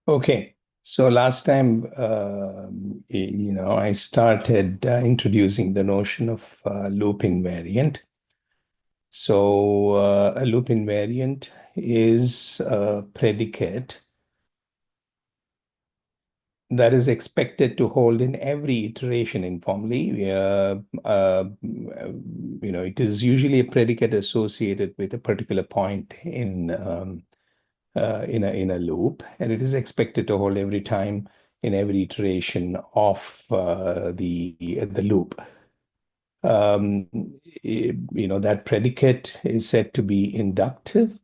Okay, so last time, I started introducing the notion of loop invariant. So a loop invariant is a predicate that is expected to hold in every iteration informally. It is usually a predicate associated with a particular point in a loop, and it is expected to hold every time in every iteration of the loop. Um, that predicate is said to be inductive.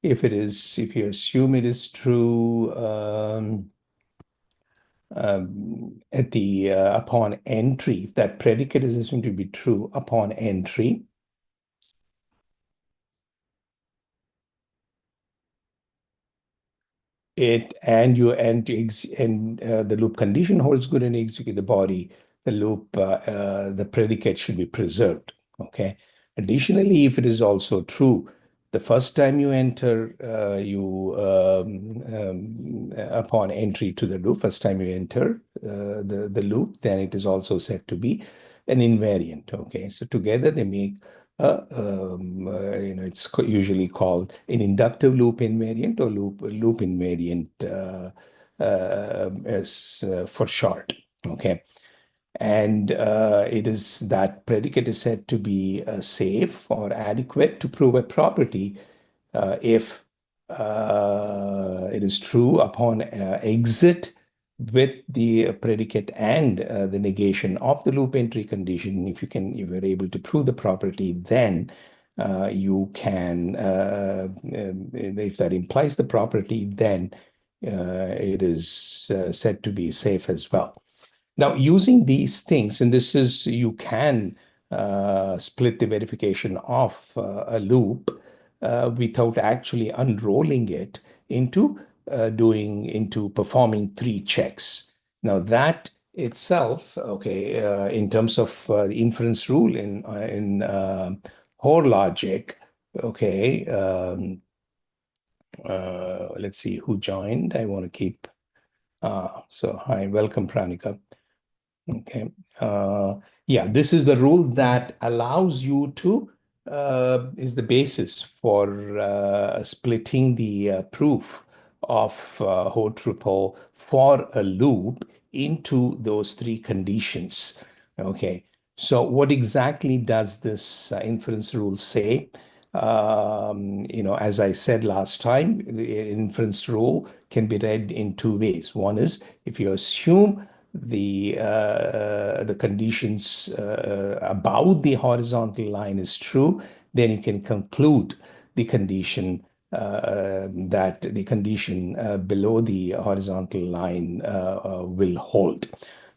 If you assume it is true at the upon entry, if that predicate is assumed to be true upon entry, the loop condition holds good and you execute the body, the predicate should be preserved. Okay. Additionally, if it is also true, the first time you enter, upon entry to the loop, first time you enter the loop, then it is also said to be an invariant. Okay. So together they make it's usually called an inductive loop invariant or loop invariant for short. Okay. And it is that predicate is said to be safe or adequate to prove a property if it is true upon exit with the predicate and the negation of the loop entry condition. If you're able to prove the property, then you can, if that implies the property, then it is said to be safe as well. Now, using these things, and this is, you can split the verification of a loop without actually unrolling it into performing three checks. Now, that itself, okay, in terms of the inference rule in Hoare logic, okay, let's see who joined. I want to keep. So hi, welcome, Pranika. Okay. Yeah, this is the rule that allows you to, is the basis for splitting the proof of Hoare triple for a loop into those three conditions. Okay. So what exactly does this inference rule say? As I said last time, the inference rule can be read in two ways. One is if you assume the conditions about the horizontal line is true, then you can conclude the condition that the condition below the horizontal line will hold.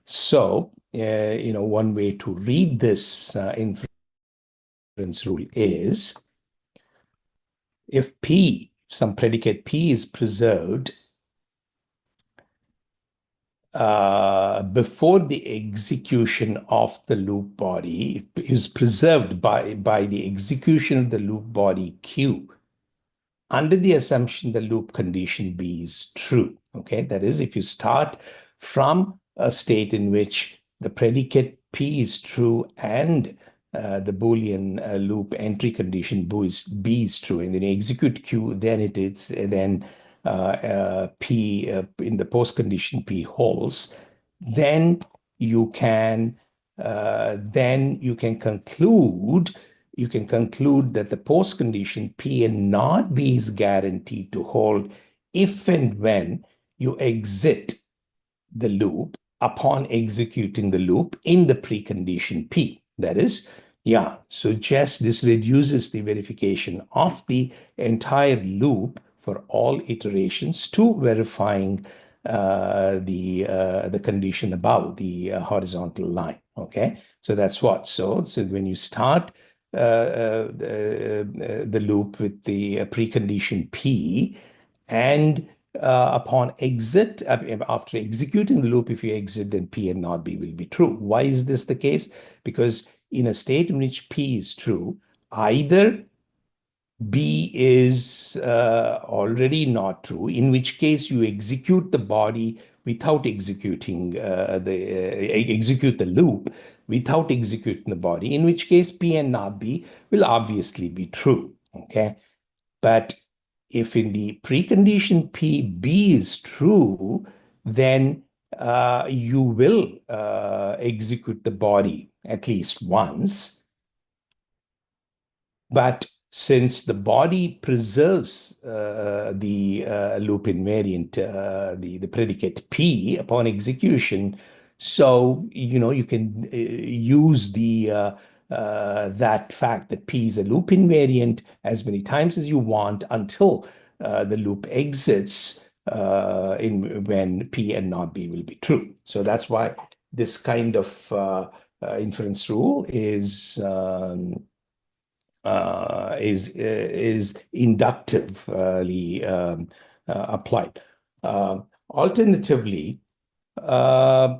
So, one way to read this inference rule is if P, some predicate P is preserved before the execution of the loop body, is preserved by the execution of the loop body Q under the assumption the loop condition B is true. Okay, that is, if you start from a state in which the predicate P is true and the Boolean loop entry condition B is true, and then you execute Q, then it is then P in the post condition P holds, then you can conclude that the post condition P and not B is guaranteed to hold if and when you exit the loop upon executing the loop in the precondition P. That is, yeah, so just this reduces the verification of the entire loop for all iterations to verifying the condition above the horizontal line. Okay, so that's what. So when you start the loop with the precondition P, and upon exit, after executing the loop, if you exit, then P and not B will be true. Why is this the case? Because in a state in which P is true, either B is already not true, in which case you execute the body without executing execute the loop without executing the body, in which case P and not B will obviously be true. Okay. But if in the precondition P, B is true, then you will execute the body at least once. But since the body preserves the loop invariant, the predicate P upon execution, so you can use the that fact that P is a loop invariant as many times as you want until the loop exits in when P and not B will be true. So that's why this kind of inference rule is inductively applied. Alternatively, so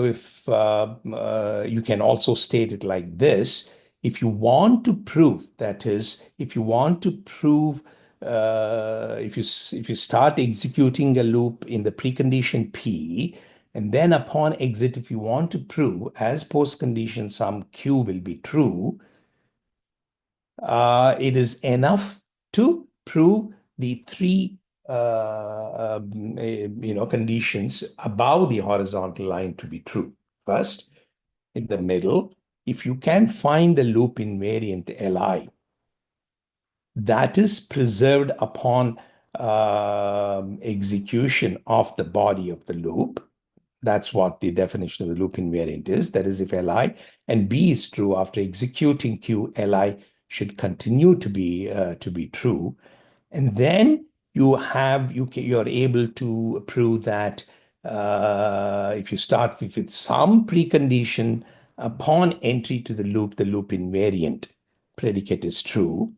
if you can also state it like this, if you want to prove, that is, if you want to prove, if you start executing a loop in the precondition P, and then upon exit, if you want to prove as postcondition some Q will be true, it is enough to prove the three conditions above the horizontal line to be true. First, in the middle, if you can find a loop invariant Li that is preserved upon execution of the body of the loop, that's what the definition of the loop invariant is. That is, if Li and B is true after executing Q, Li should continue to be true. And then you're able to prove that if you start with some precondition upon entry to the loop invariant predicate is true.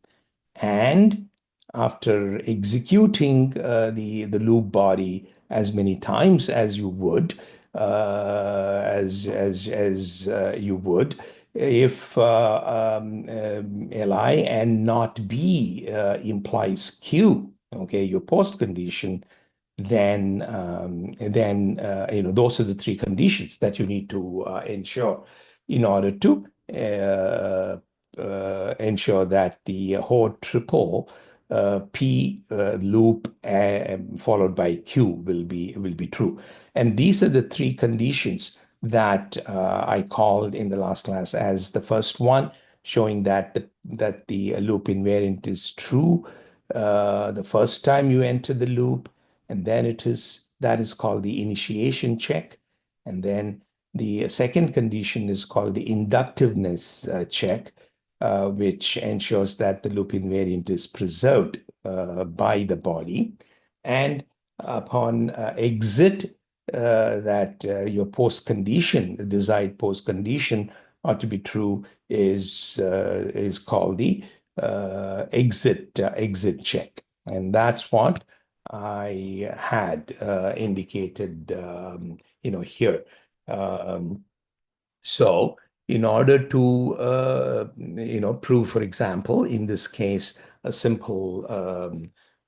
And after executing the loop body as many times as you would, you would, if Li and not B implies Q, okay, your post condition, then those are the three conditions that you need to ensure in order to ensure that the whole triple P loop followed by Q will be true. And these are the three conditions that I called in the last class as the first one, showing that the loop invariant is true the first time you enter the loop, and then that is called the initiation check. And then the second condition is called the inductiveness check, which ensures that the loop invariant is preserved by the body. And upon exit, that your post condition, the desired post condition, ought to be true is called the exit check, and that's what I had indicated, here. So in order to, prove, for example, in this case, a simple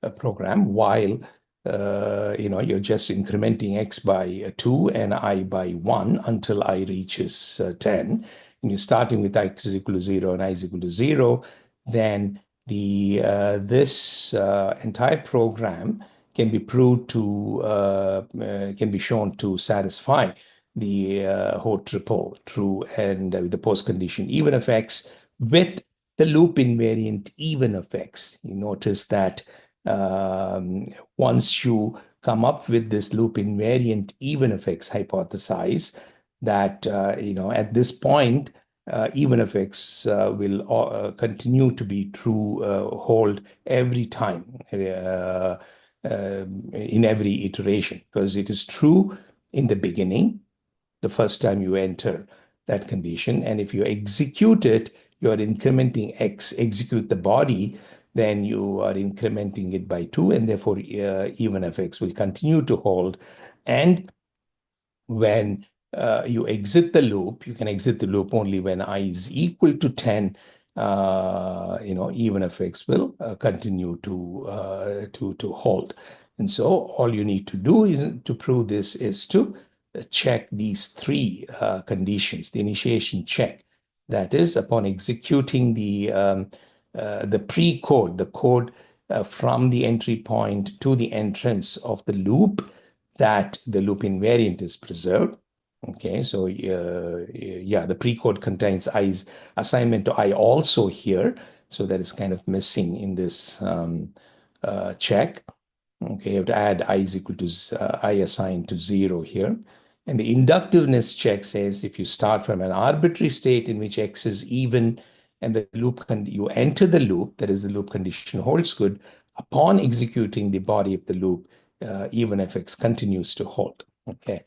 a program, while, you're just incrementing x by 2 and I by 1 until I reaches 10, and you're starting with x is equal to 0 and I is equal to 0, then this entire program can be proved to, can be shown to satisfy the whole triple true and with the post condition even of x with the loop invariant even of x. You notice that once you come up with this loop invariant even of x hypothesize, that at this point even if x will continue to be true, hold every time in every iteration, because it is true in the beginning, the first time you enter that condition. And if you execute it, you are incrementing x, execute the body, then you are incrementing it by 2, and therefore even if x will continue to hold. And when you exit the loop, you can exit the loop only when I is equal to 10. even if X will continue to hold. And so all you need to do is to prove this is to check these three conditions, the initiation check. That is, upon executing the pre-code, the code from the entry point to the entrance of the loop, that the loop invariant is preserved. Okay, so yeah, the pre-code contains i's assignment to I also here, so that is kind of missing in this check. Okay, you have to add I is equal to I assigned to 0 here. And the inductiveness check says if you start from an arbitrary state in which X is even and the loop you enter the loop, that is the loop condition holds good, upon executing the body of the loop, even if X continues to hold. Okay.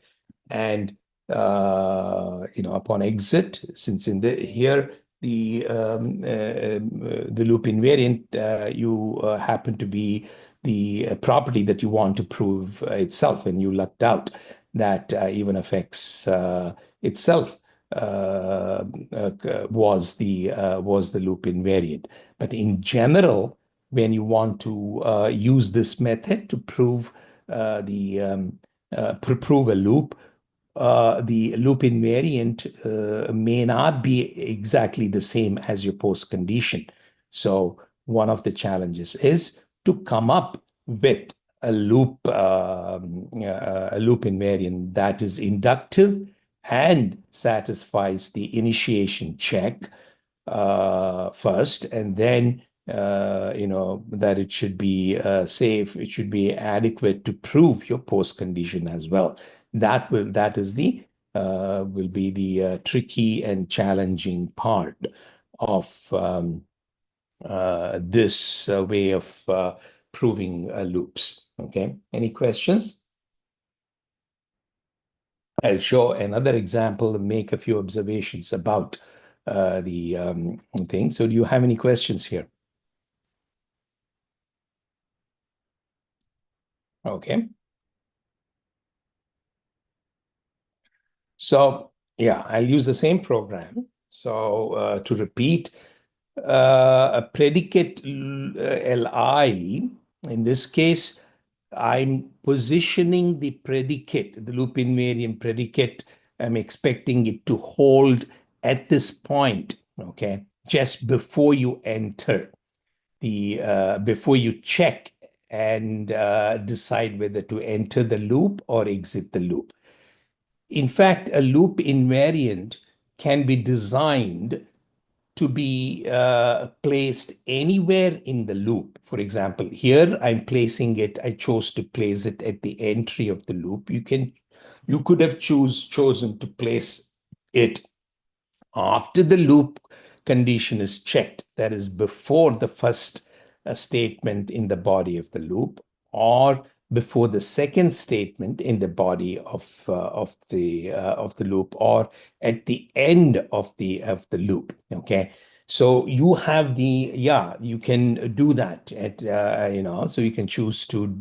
And upon exit, since in here the loop invariant you happen to be the property that you want to prove itself, and you lucked out that even if X itself was the loop invariant. But in general, when you want to use this method to prove prove a loop, the loop invariant may not be exactly the same as your post condition. So one of the challenges is to come up with a loop invariant that is inductive and satisfies the initiation check first, and then that it should be safe, it should be adequate to prove your post condition as well. That will be the tricky and challenging part of this way of proving loops. Okay, any questions? I'll show another example and make a few observations about the thing. So do you have any questions here? Okay. So yeah, I'll use the same program. So to repeat, a predicate Li, in this case, I'm positioning the predicate, the loop invariant predicate. I'm expecting it to hold at this point, okay, just before you enter before you check and decide whether to enter the loop or exit the loop. In fact, a loop invariant can be designed to be placed anywhere in the loop. For example, here I'm placing it, I chose to place it at the entry of the loop. You could have chosen to place it after the loop condition is checked, that is before the first statement in the body of the loop, or before the second statement in the body of the loop, or at the end of the loop. Okay, so you have you can do that at so you can choose to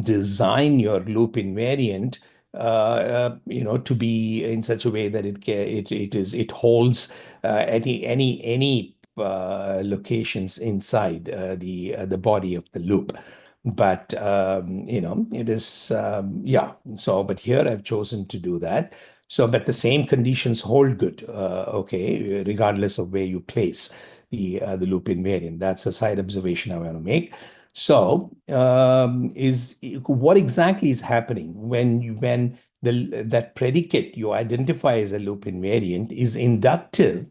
design your loop invariant to be in such a way that it holds any locations inside the body of the loop. But it is So, but here I've chosen to do that. So, but the same conditions hold good, okay, regardless of where you place the loop invariant. That's a side observation I want to make. So, what exactly is happening when that predicate you identify as a loop invariant is inductive?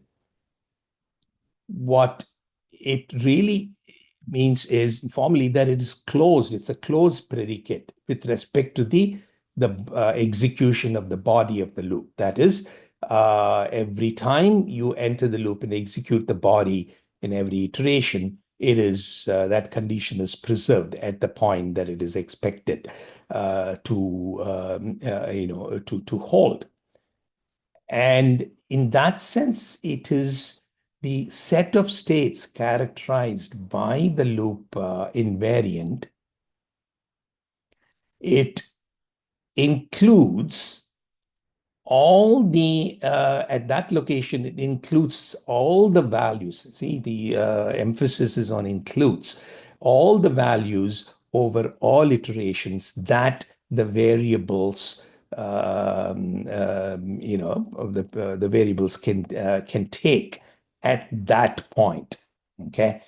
What it really means is formally that it is closed. It's a closed predicate with respect to the execution of the body of the loop. That is, every time you enter the loop and execute the body in every iteration, it is that condition is preserved at the point that it is expected to hold. And in that sense, it is the set of states characterized by the loop invariant. It includes all the at that location, it includes all the values. See, the emphasis is on includes all the values over all iterations that the variables the variables can take at that point. Okay,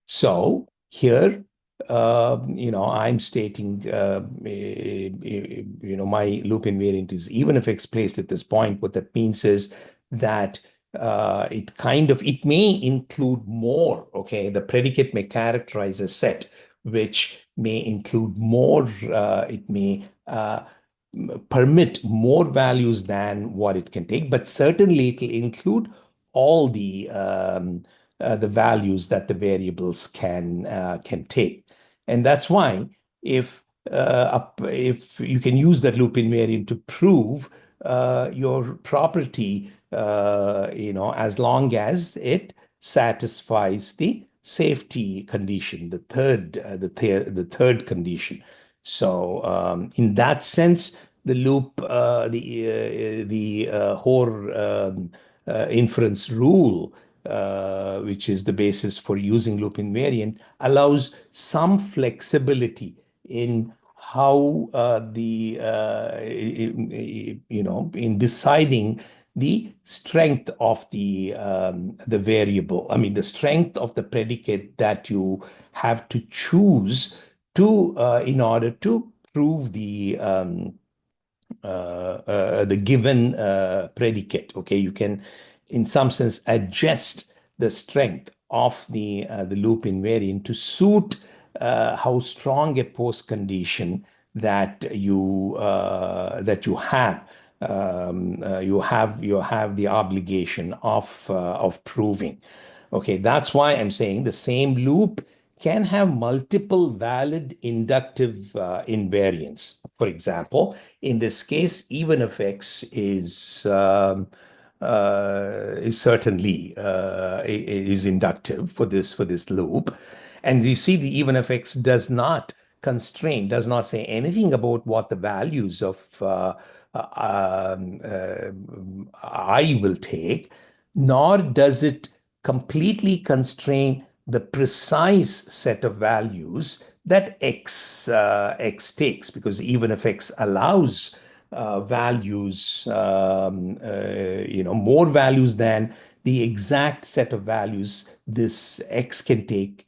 so here I'm stating, my loop invariant is even if X placed at this point. What that means is that it may include more. Okay, the predicate may characterize a set which may include more. It may permit more values than what it can take, but certainly it will include all the values that the variables can take. And that's why if you can use that loop invariant to prove your property, as long as it satisfies the safety condition, the third condition. So in that sense, the loop, the Hoare inference rule, which is the basis for using loop invariant, allows some flexibility in how in deciding the strength of the variable. I mean, the strength of the predicate that you have to choose to in order to prove the given predicate. Okay, you can, in some sense, adjust the strength of the loop invariant to suit how strong a post condition that you have. You have the obligation of proving. Okay, that's why I'm saying the same loop can have multiple valid inductive invariants. For example, in this case, even if X is certainly is inductive for this loop, and you see the even if X does not does not say anything about what the values of I will take, nor does it completely constrain the precise set of values that X takes, because even if X allows values, more values than the exact set of values this X can take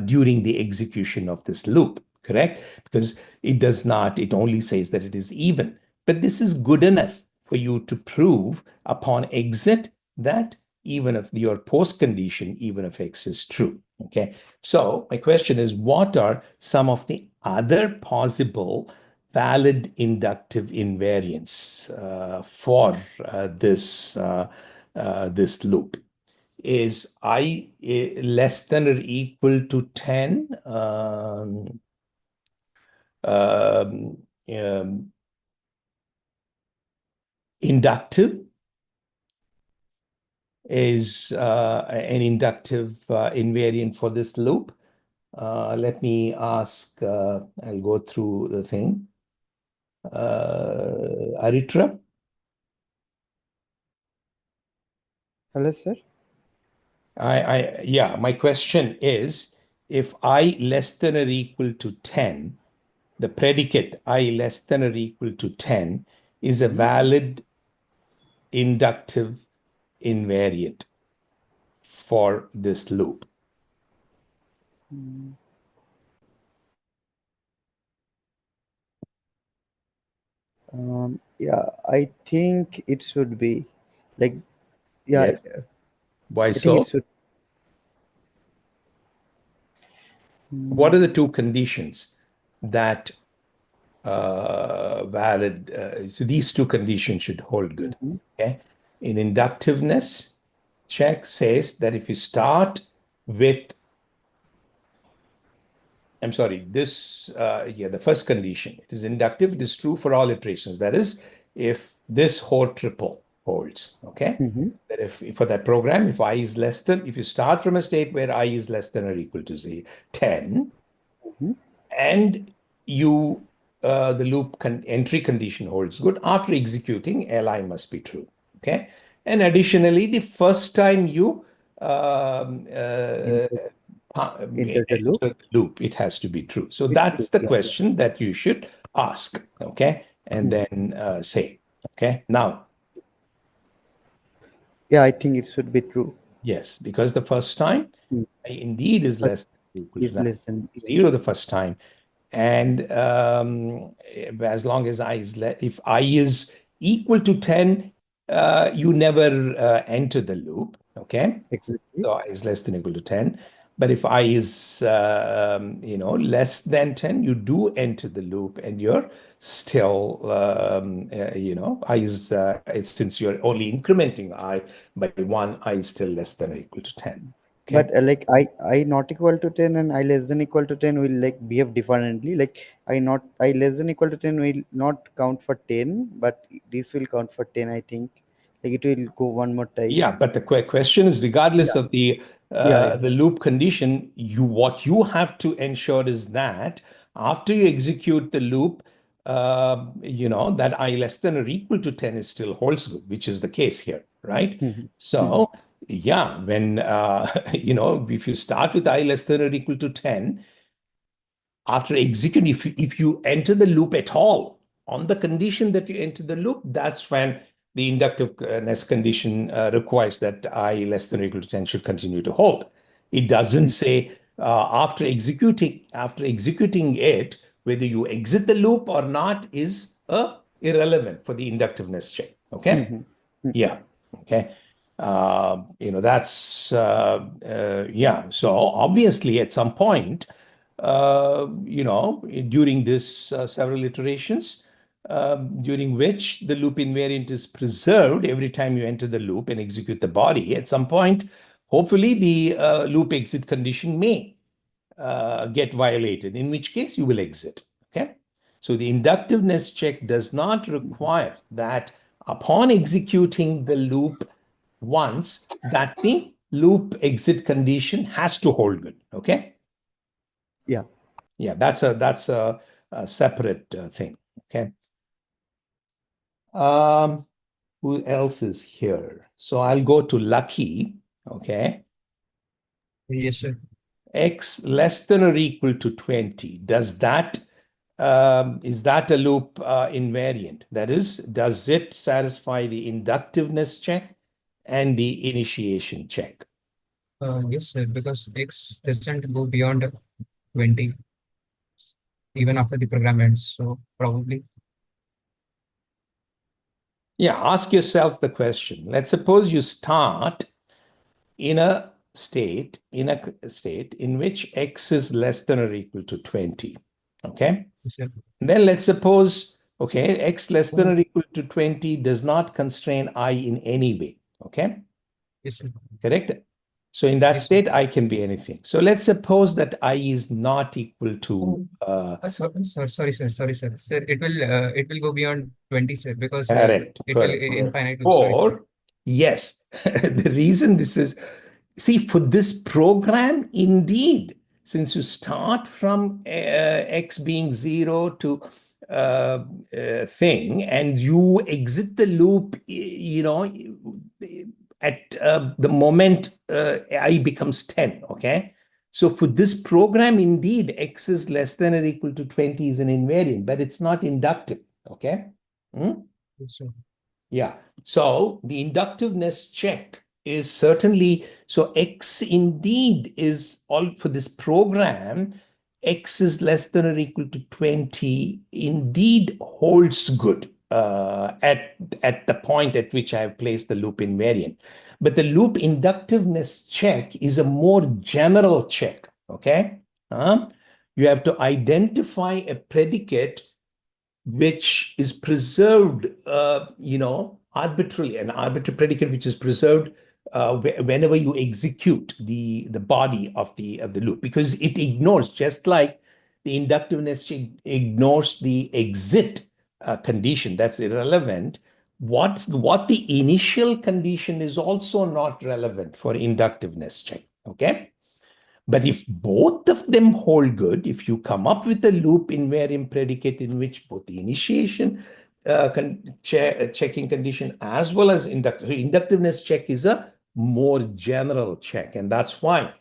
during the execution of this loop, correct? Because it only says that it is even. But this is good enough for you to prove upon exit that even if your post condition, even if X is true. Okay. So my question is, what are some of the other possible valid inductive invariants for this loop? Is I less than or equal to 10? Inductive is an inductive invariant for this loop. Let me ask, I'll go through the thing. Aritra? Hello, sir. Yeah, my question is, if I less than or equal to 10, the predicate I less than or equal to 10 is a valid inductive invariant for this loop. Yeah, I think it should be like, yeah, Yes. Why I think it so? should. What are the two conditions that valid? So these two conditions should hold good. Okay. In inductiveness, check says that if you start with, I'm sorry, the first condition, it is inductive, it is true for all iterations. That is, if this Hoare triple holds, okay? That if for that program, if you start from a state where I is less than or equal to 10, and you the loop entry condition holds good, after executing, Li must be true. Okay. And additionally, the first time you Enter, enter the loop. enter the loop, it has to be true. So It's that's true. the Yeah. question that you should ask. Okay. And then say. Okay. Now, Yeah, I think it should be true. yes, because the first time Hmm. indeed is First less than equal to is that. less than. Zero the first time. And as long as if I is equal to 10, you never enter the loop. Okay. Exactly. So I is less than or equal to 10. But if I is, less than 10, you do enter the loop and you're still, I is, since you're only incrementing I by one, I is still less than or equal to 10. Okay. But like I not equal to 10 and I less than equal to 10 will like behave differently. Like I less than equal to 10 will not count for 10, but this will count for 10, I think. Like it will go one more time. Yeah, but the question is, regardless Yeah. of Yeah. Yeah. the loop condition, what you have to ensure is that after you execute the loop, that I less than or equal to 10 is still holds good, which is the case here, right? Mhm. Mhm. So, yeah, when if you start with I less than or equal to 10, after executing, if you enter the loop at all, on the condition that you enter the loop, that's when the inductiveness condition requires that I less than or equal to 10 should continue to hold. It doesn't say after executing it, whether you exit the loop or not is irrelevant for the inductiveness check. Okay. Mhm. Yeah. Okay. Yeah. So obviously, at some point, during this several iterations, during which the loop invariant is preserved every time you enter the loop and execute the body, at some point, hopefully the loop exit condition may get violated, in which case you will exit. Okay. So the inductiveness check does not require that upon executing the loop once, that the loop exit condition has to hold good. Okay. Yeah. Yeah, that's a separate thing. Okay. Um, who else is here? So I'll go to Lucky. Okay. Yes, sir. X less than or equal to 20. Is that a loop invariant? That is, does it satisfy the inductiveness check and the initiation check? Yes, sir, because X doesn't go beyond 20 even after the program ends. So probably, Yeah, ask yourself the question. Let's suppose you start in a state in which X is less than or equal to 20. Okay. yes, sir. Then let's suppose, okay, X less than or equal to 20 does not constrain I in any way. Okay. Yes, sir. Correct. So in that Yes, sir. state, I can be anything. So let's suppose that I is not equal to Sorry, sir. Sir, it will go beyond 20, sir, because correct. it will Correct. infinite. Sorry, sir. Or yes, the reason this is, see, for this program, indeed, since you start from X being 0 to thing, and you exit the loop, at the moment I becomes 10, okay? So for this program, indeed, X is less than or equal to 20 is an invariant, but it's not inductive, okay? Hmm? Yes, sir. Yeah. So the inductiveness check is certainly, so X indeed is all for this program, X is less than or equal to 20 indeed holds good at the point at which I have placed the loop invariant. But the loop inductiveness check is a more general check. Okay. You have to identify a predicate which is preserved, arbitrarily, an arbitrary predicate which is preserved whenever you execute the body of the loop, because it ignores, just like the inductiveness check ignores the exit condition, that's irrelevant. What the initial condition is also not relevant for inductiveness check. Okay. But if both of them hold good, if you come up with a loop invariant predicate in which both the initiation checking condition as well as inductiveness check is a more general check. And that's why,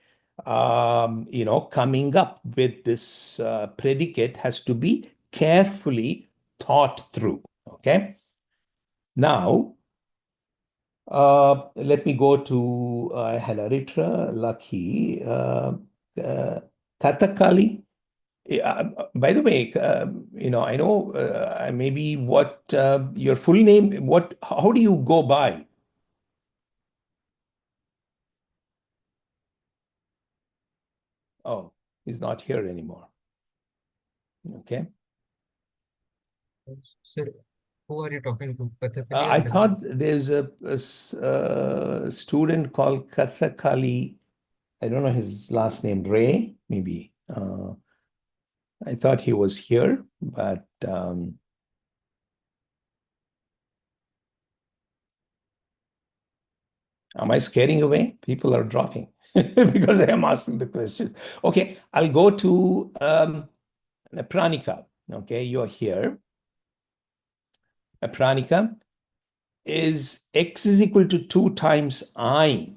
coming up with this predicate has to be carefully thought through. Okay. Now, let me go to Halaritra, Lucky, Kathakali. By the way, I know maybe what your full name, how do you go by? Oh, he's not here anymore. Okay. Sir, who are you talking to? Kathakali or I Kathak? thought there's a student called Kathakali. I don't know his last name, Ray, maybe. I thought he was here, but am I scaring away? People are dropping because I am asking the questions. Okay, I'll go to Pranika. Okay, you're here. Pranika, is X is equal to 2 times I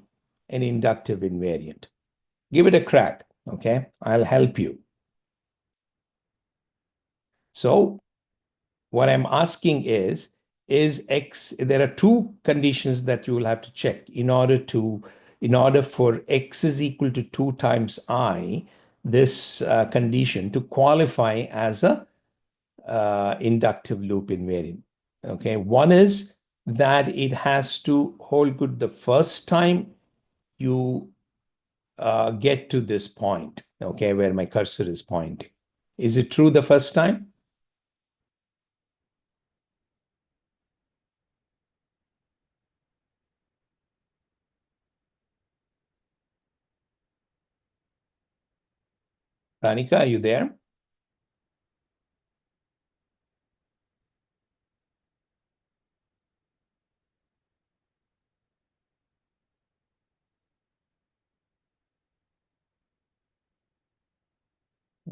an inductive invariant? Give it a crack. Okay, I'll help you. So what I'm asking is X, there are two conditions that you will have to check in order for X is equal to 2 times I, this condition to qualify as a inductive loop invariant. Okay, one is that it has to hold good the first time you get to this point, okay, where my cursor is pointing. Is it true the first time? Ranika, are you there?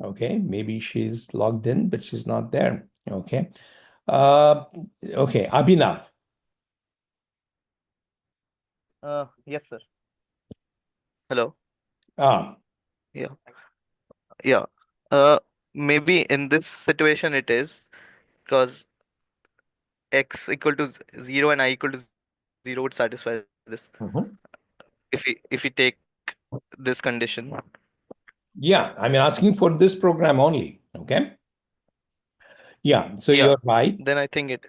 Okay, maybe she's logged in, but she's not there. Okay. Okay, Abhinav. Yes, sir. Hello. Ah, Yeah. Yeah. Uh, Maybe in this situation it is because x equal to 0 and I equal to 0 would satisfy this. mhm. If we take this condition. Yeah, I'm asking for this program only. Okay. Yeah, so Yeah. you're right. Then I think it.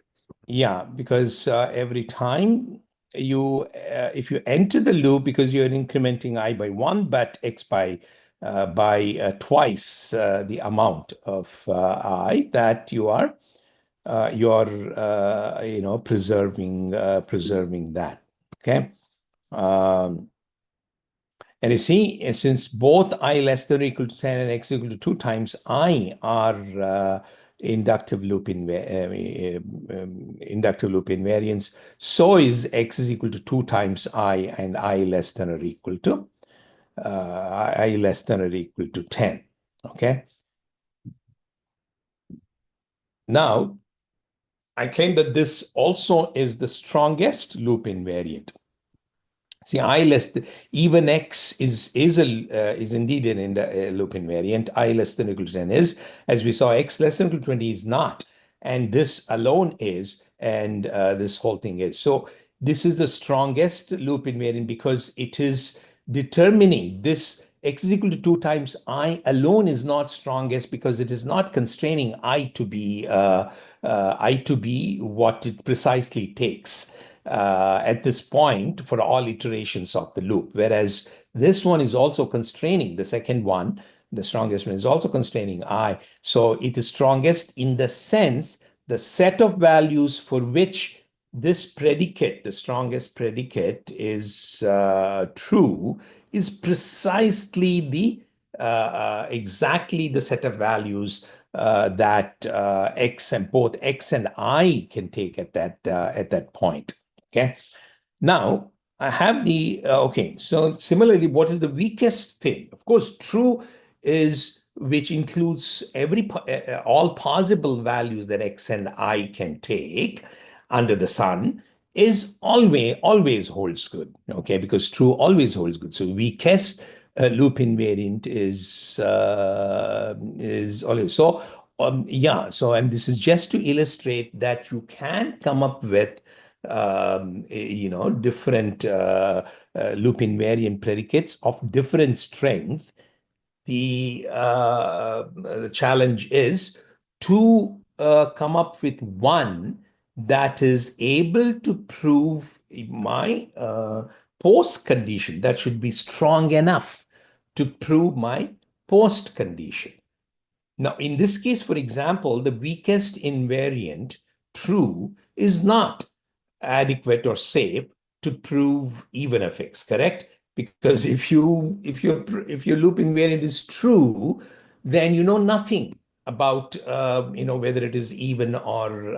Yeah, because every time if you enter the loop, because you're incrementing I by 1, but X by twice the amount of I, that you're preserving that. Okay. Um, and you see, since both I less than or equal to 10 and X equal to 2 times I are inductive loop invariants, so is X is equal to 2 times I and I less than or equal to 10. Okay. Now, I claim that this also is the strongest loop invariant. See, even X is indeed a loop invariant. I less than or equal to 10 is, as we saw, X less than or equal to 20 is not, and this alone is, and this whole thing is. So this is the strongest loop invariant because it is determining this X is equal to 2 times I alone is not strongest because it is not constraining I to be what it precisely takes at this point for all iterations of the loop. Whereas this one is also constraining, the second one, the strongest one is also constraining I. So it is strongest in the sense the set of values for which this predicate, the strongest predicate, is true, is precisely exactly the set of values that both X and I can take at that point. Okay. Now, I have the, okay, so similarly, what is the weakest thing? Of course, true is, which includes all possible values that x and I can take under the sun, is always holds good, okay, because true always holds good. So weakest loop invariant is always, so yeah, so, and this is just to illustrate that you can come up with different loop invariant predicates of different strength. The challenge is to come up with one that is able to prove my post condition, that should be strong enough to prove my post condition. Now, in this case, for example, the weakest invariant, true, is not adequate or safe to prove even fx, correct? Because if your loop invariant is true, then you know nothing about whether it is even or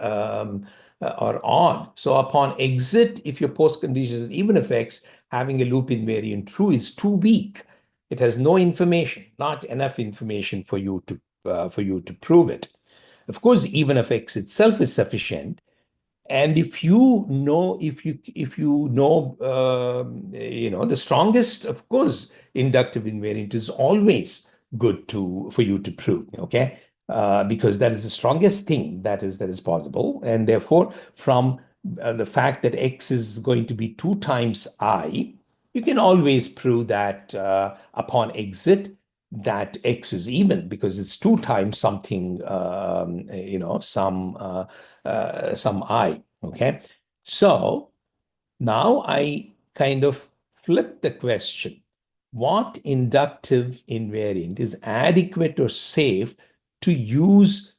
odd. So upon exit, if your post condition is even fx, having a loop invariant true is too weak. It has no information, not enough information for you to prove it. Of course, even if x itself is sufficient, and if you know the strongest, of course, inductive invariant is always good for you to prove, okay? Because that is the strongest thing that is possible, and therefore, from the fact that x is going to be 2 times I, you can always prove that upon exit that x is even, because it's 2 times something, some I, okay? So now I kind of flip the question. What inductive invariant is adequate or safe to use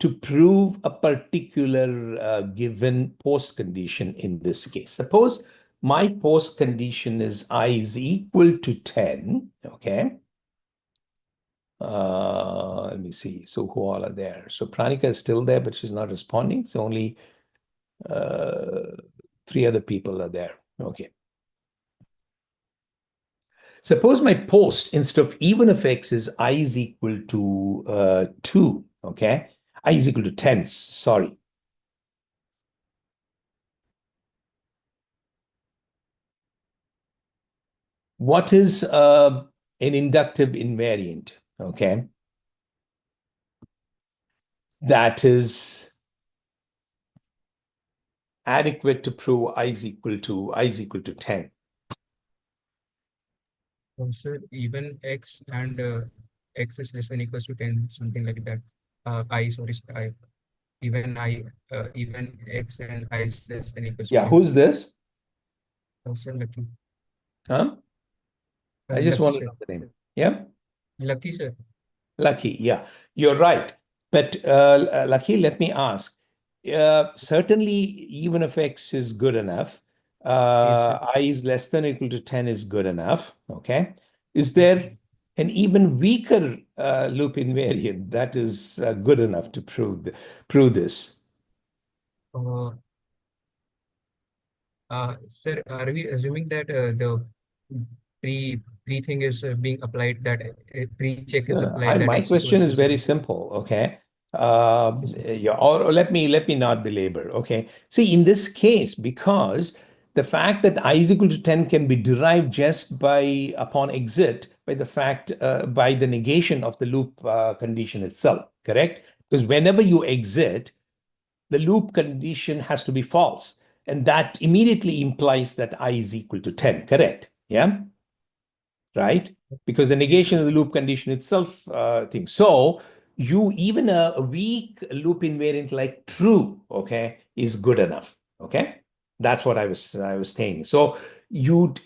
to prove a particular given post condition in this case? Suppose my post condition is I is equal to 10, okay? Let me see. So who all are there? So Pranika is still there, but she's not responding. So only 3 other people are there. Okay. Suppose my post, instead of even if x, is I is equal to 2, okay? I is equal to 10, sorry. What is an inductive invariant, okay? That is adequate to prove I is equal to 10. So even x and x is less than equals to 10, something like that. I, even x and I is less than equals to Yeah, 10. who's this? Sir, Lucky. Huh? I just Lucky, want to sir. know the name. Yeah? Lucky, sir. Lucky, yeah, you're right. But Lucky, let me ask. Certainly, even if x is good enough, Yes, sir. I is less than or equal to 10 is good enough, okay? Is Yes, there sir. an even weaker loop invariant that is good enough to prove this? Uh, Sir, are we assuming that the pre thing is being applied, that pre-check is applied, that My x equals question to is very 0? simple, okay? Yes, sir. Yeah, or let me not belabor, okay? See, in this case, because the fact that I is equal to 10 can be derived just by upon exit by the fact by the negation of the loop condition itself, correct? Because whenever you exit, the loop condition has to be false, and that immediately implies that I is equal to 10, correct? Yeah, right? Because the Yes, negation sir. of the loop condition itself thing. So you, even a weak loop invariant like true, okay, is good enough. Okay, that's what I was saying. So if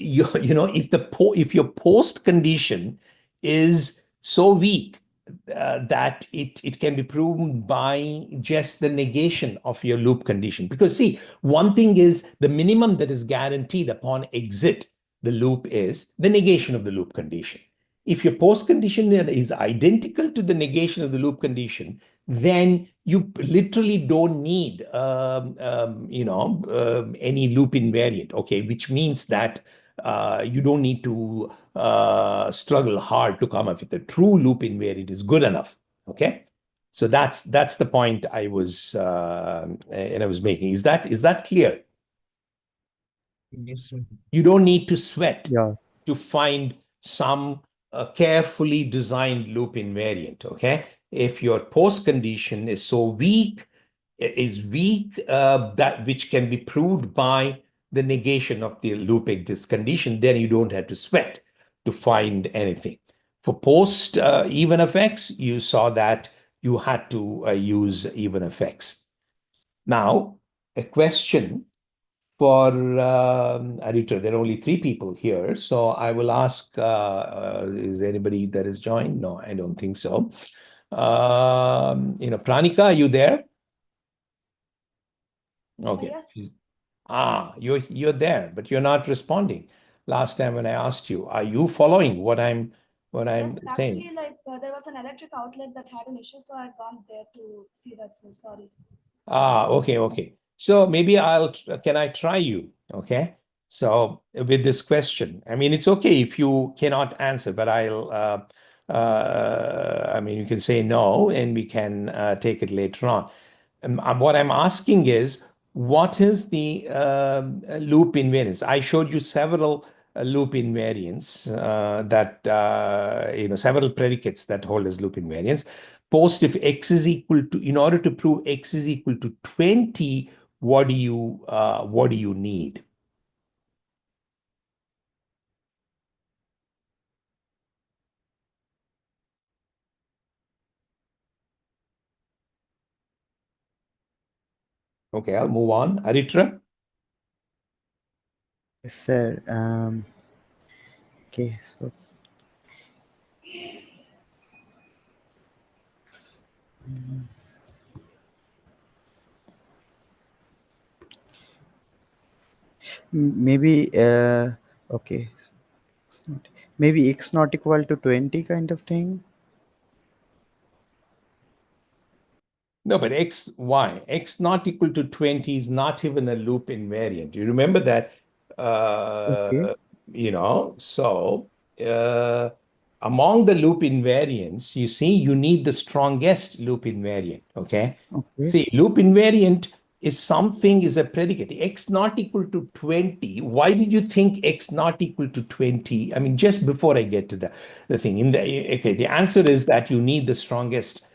your post condition is so weak that it can be proven by just the negation of your loop condition. Because see, one thing is the minimum that is guaranteed upon exit the loop is the negation of the loop condition. If your post condition is identical to the negation of the loop condition, then you literally don't need any loop invariant, okay, which means that you don't need to struggle hard to come up with a true loop invariant is good enough, okay? So that's the point I was making. Is that clear? Yes, sir. You don't need to sweat Yeah. to find some carefully designed loop invariant, okay? If your post condition is so weak, that which can be proved by the negation of the loop exist condition, then you don't have to sweat to find anything. For post even effects, you saw that you had to use even effects. Now, a question for Aritra. There are only 3 people here, so I will ask, is anybody that has joined? No, I don't think so. Pranika, are you there? Okay. Yes. You're there, but you're not responding. Last time when I asked you, are you following what I'm Yes, saying? actually, there was an electric outlet that had an issue, so I had gone there to see that. So sorry. Okay. So maybe can I try you? Okay. So with this question, I mean, it's okay if you cannot answer, but I mean, you can say no and we can take it later on. What I'm asking is, what is the loop invariance? I showed you several loop invariants several predicates that hold as loop invariance. Post if x is equal to, in order to prove x is equal to 20, what do you need? Okay, I'll move on. Aritra? Yes, sir. Okay, so maybe okay, so maybe x not equal to 20 kind of thing. No, but why? X not equal to 20 is not even a loop invariant. You remember that, Okay, so uh, among the loop invariants, you see, you need the strongest loop invariant, okay? okay. See, loop invariant is a predicate. X not equal to 20. Why did you think X not equal to 20? I mean, just before I get to the thing, the answer is that you need the strongest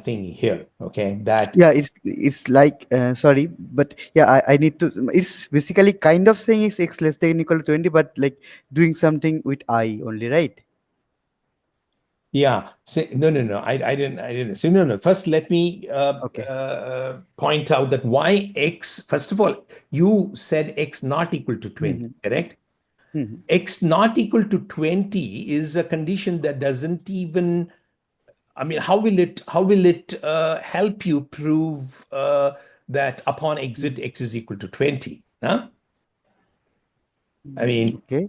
thing here, okay? Yeah, it's like sorry, but yeah, I need to. It's basically kind of saying it's x less than equal to 20, but like doing something with I only, right? Yeah. No. I didn't say no. First, let me Okay. point out that why x. First of all, you said x not equal to 20, Mm-hmm. correct? Mm-hmm. X not equal to 20 is a condition that doesn't even. I mean, how will it help you prove that upon exit x is equal to 20? Huh? I mean, Okay.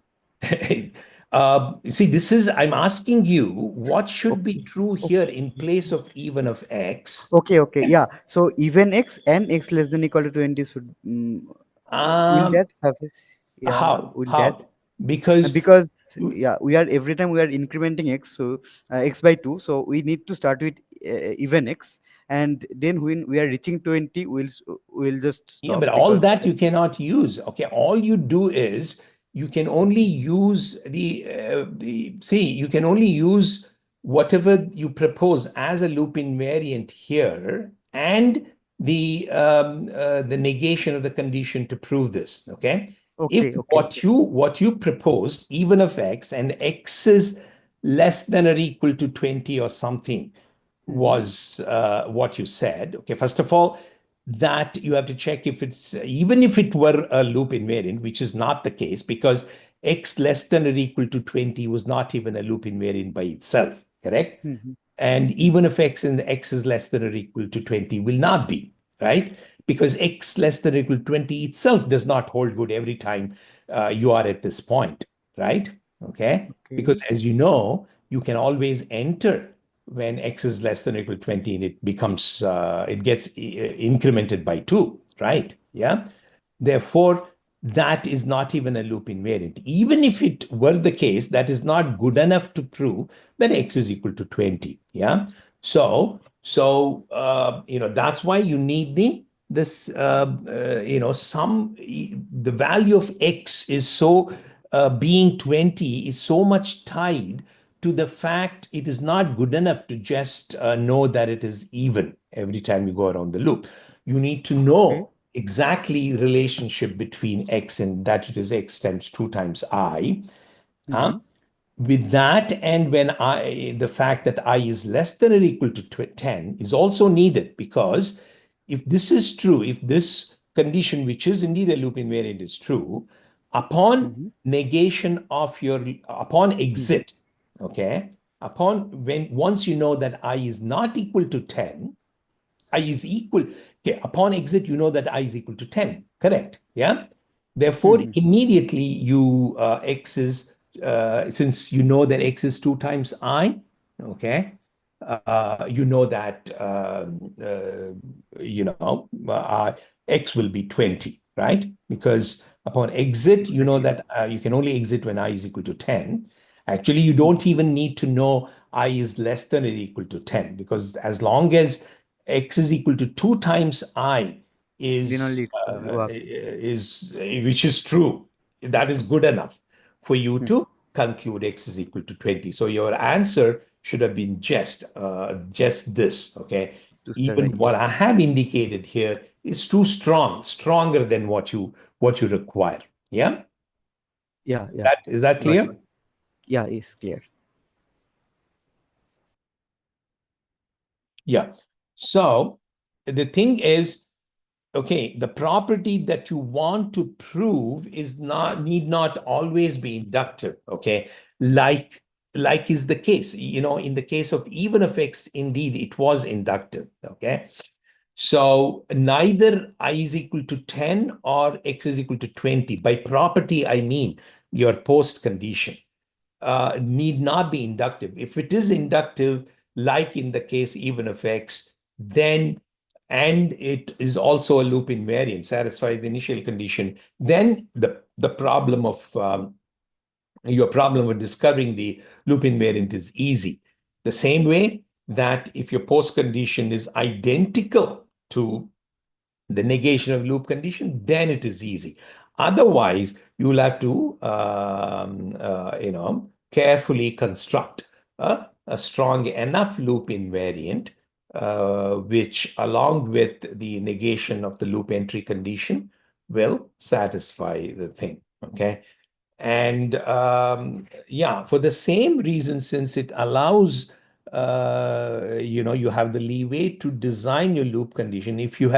see, I'm asking you, what should be Okay. true here in Okay. place of even of x? Okay. Yeah. So even x and x less than equal to 20 should will Um, that suffice? Yeah. how? Will that? How? Because Because yeah, we are every time we are incrementing x, so x by 2. So we need to start with even x, and then when we are reaching 20, we'll just yeah, stop but all because that you cannot use. Okay, all you do is you can only use you can only use whatever you propose as a loop invariant here and the negation of the condition to prove this. Okay, if okay. what you proposed, even of x and x is less than or equal to 20 or something, Hmm. was what you said. Okay, first of all, that you have to check if it's, even if it were a loop invariant, which is not the case because x less than or equal to 20 was not even a loop invariant by itself, correct? Hmm. And even if x is less than or equal to 20 will not be, right? Because x less than or equal to 20 itself does not hold good every time you are at this point, right? Okay. Because Okay. as you know, you can always enter when x is less than or equal to 20, and it becomes, it gets incremented by 2, right? Yeah. Therefore, that is not even a loop invariant. Even if it were the case, that is not good enough to prove that x is equal to 20. Yeah. So that's why you need the value of x is so being 20 is so much tied to the fact it is not good enough to just know that it is even every time you go around the loop. You need to know exactly relationship between x and that it is x times 2 times I. With that, and when the fact that I is less than or equal to 10 is also needed, because if this is true, if this condition, which is indeed a loop invariant, is true, upon negation of upon exit, okay, once you know that I is not equal to 10, I is equal, okay, upon exit, you know that I is equal to 10, correct? Yeah. Therefore, immediately x is, since you know that x is 2 times I, okay, you know that, x will be 20, right? Because upon exit, you know that you can only exit when I is equal to 10. Actually, you don't even need to know I is less than or equal to 10, because as long as x is equal to 2 times I is, which is true, that is good enough for you to conclude x is equal to 20. So your answer should have been just this, okay? Even what I have indicated here is too strong, stronger than what you require. Yeah? Yeah. Is that clear? Yeah, it's clear. Yeah. So the thing is, okay, the property that you want to prove need not always be inductive, okay? Like is the case, in the case of even of x, indeed, it was inductive, okay? So neither I is equal to 10 or x is equal to 20. By property, I mean your post condition need not be inductive. If it is inductive, like in the case even of x, then, and it is also a loop invariant, satisfies the initial condition, then the problem of your problem of discovering the loop invariant is easy. The same way that if your post condition is identical to the negation of loop condition, then it is easy. Otherwise, you'll have to, carefully construct a strong enough loop invariant, which, along with the negation of the loop entry condition, will satisfy the thing. Okay. And for the same reason, since it allows, you have the leeway to design your loop condition. If your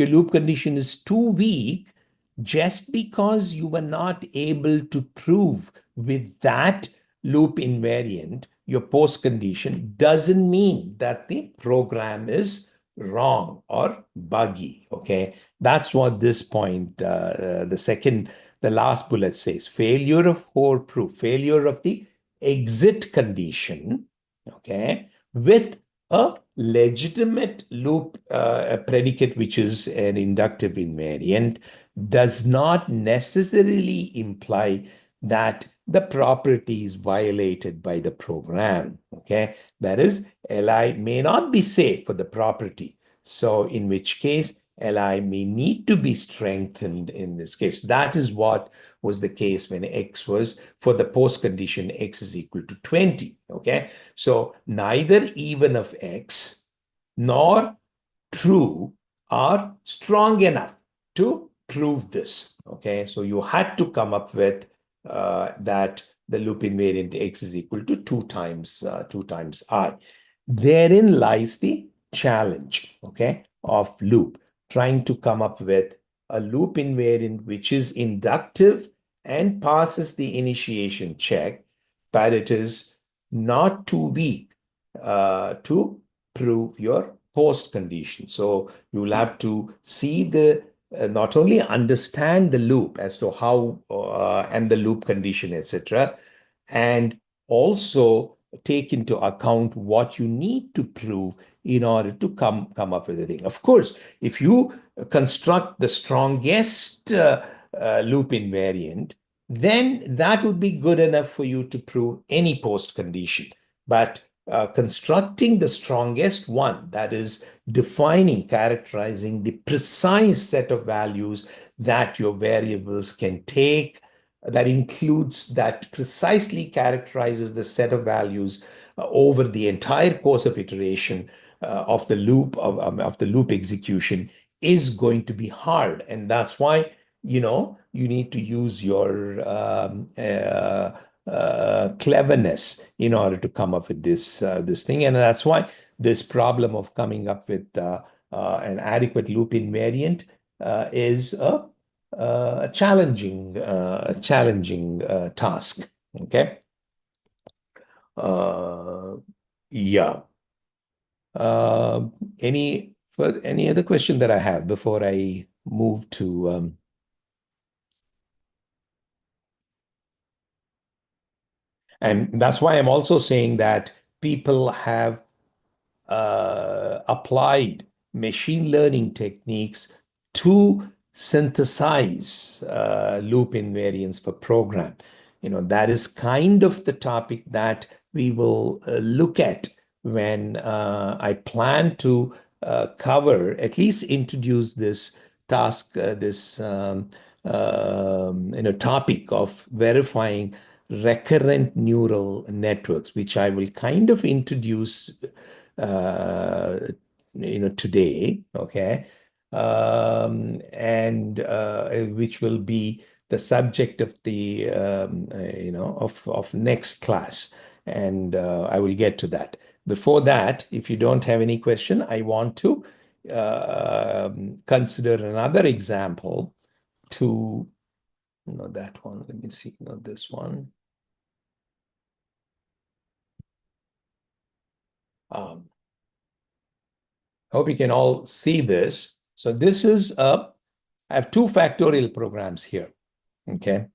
loop condition is too weak, just because you were not able to prove with that loop invariant your post condition, doesn't mean that the program is wrong or buggy. Okay, that's what this point, the last bullet says: failure of core proof, failure of the exit condition, okay, with a legitimate loop a predicate, which is an inductive invariant, does not necessarily imply that the property is violated by the program. Okay, that is, Li may not be safe for the property. So in which case, Li may need to be strengthened in this case. That is what was the case when x was, for the post condition, x is equal to 20. Okay, so neither even of x nor true are strong enough to prove this. Okay, so you had to come up with that the loop invariant x is equal to 2 times I. Therein lies the challenge, okay, of loop, trying to come up with a loop invariant which is inductive and passes the initiation check, but it is not too weak to prove your post condition. So you'll have to see not only understand the loop as to how and the loop condition, etc., and also take into account what you need to prove in order to come up with a thing. Of course, if you construct the strongest loop invariant, then that would be good enough for you to prove any post condition. But constructing the strongest one, that is defining, characterizing the precise set of values that your variables can take, that includes, that precisely characterizes the set of values over the entire course of iteration of the loop execution, is going to be hard. And that's why, you need to use your cleverness in order to come up with this thing. And that's why this problem of coming up with an adequate loop invariant is a challenging task. Okay. Yeah. Any other question that I have before I move to and that's why I'm also saying that people have applied machine learning techniques to synthesize loop invariants for program. That is kind of the topic that we will look at when I plan to cover, at least introduce this task, this topic of verifying recurrent neural networks, which I will kind of introduce today, okay, and which will be the subject of the of next class, and I will get to that. Before that, if you don't have any question, I want to consider another example to that one. Let me see, not this one. Hope you can all see this. So this is I have two factorial programs here. Okay.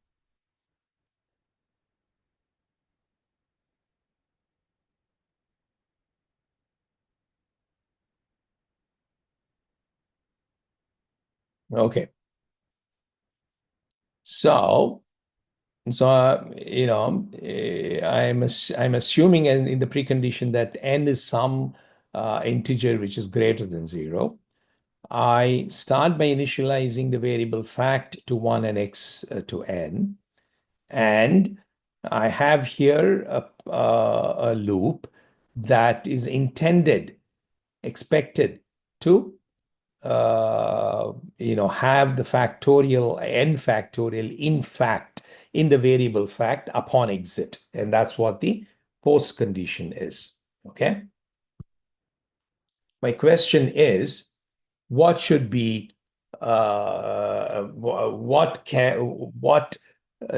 Okay. So I'm assuming in the precondition that n is some integer which is greater than 0. I start by initializing the variable fact to 1 and x to n. And I have here a loop that is expected to have the factorial, n factorial, in fact, in the variable fact upon exit. And that's what the post condition is. Okay. My question is, what should be, what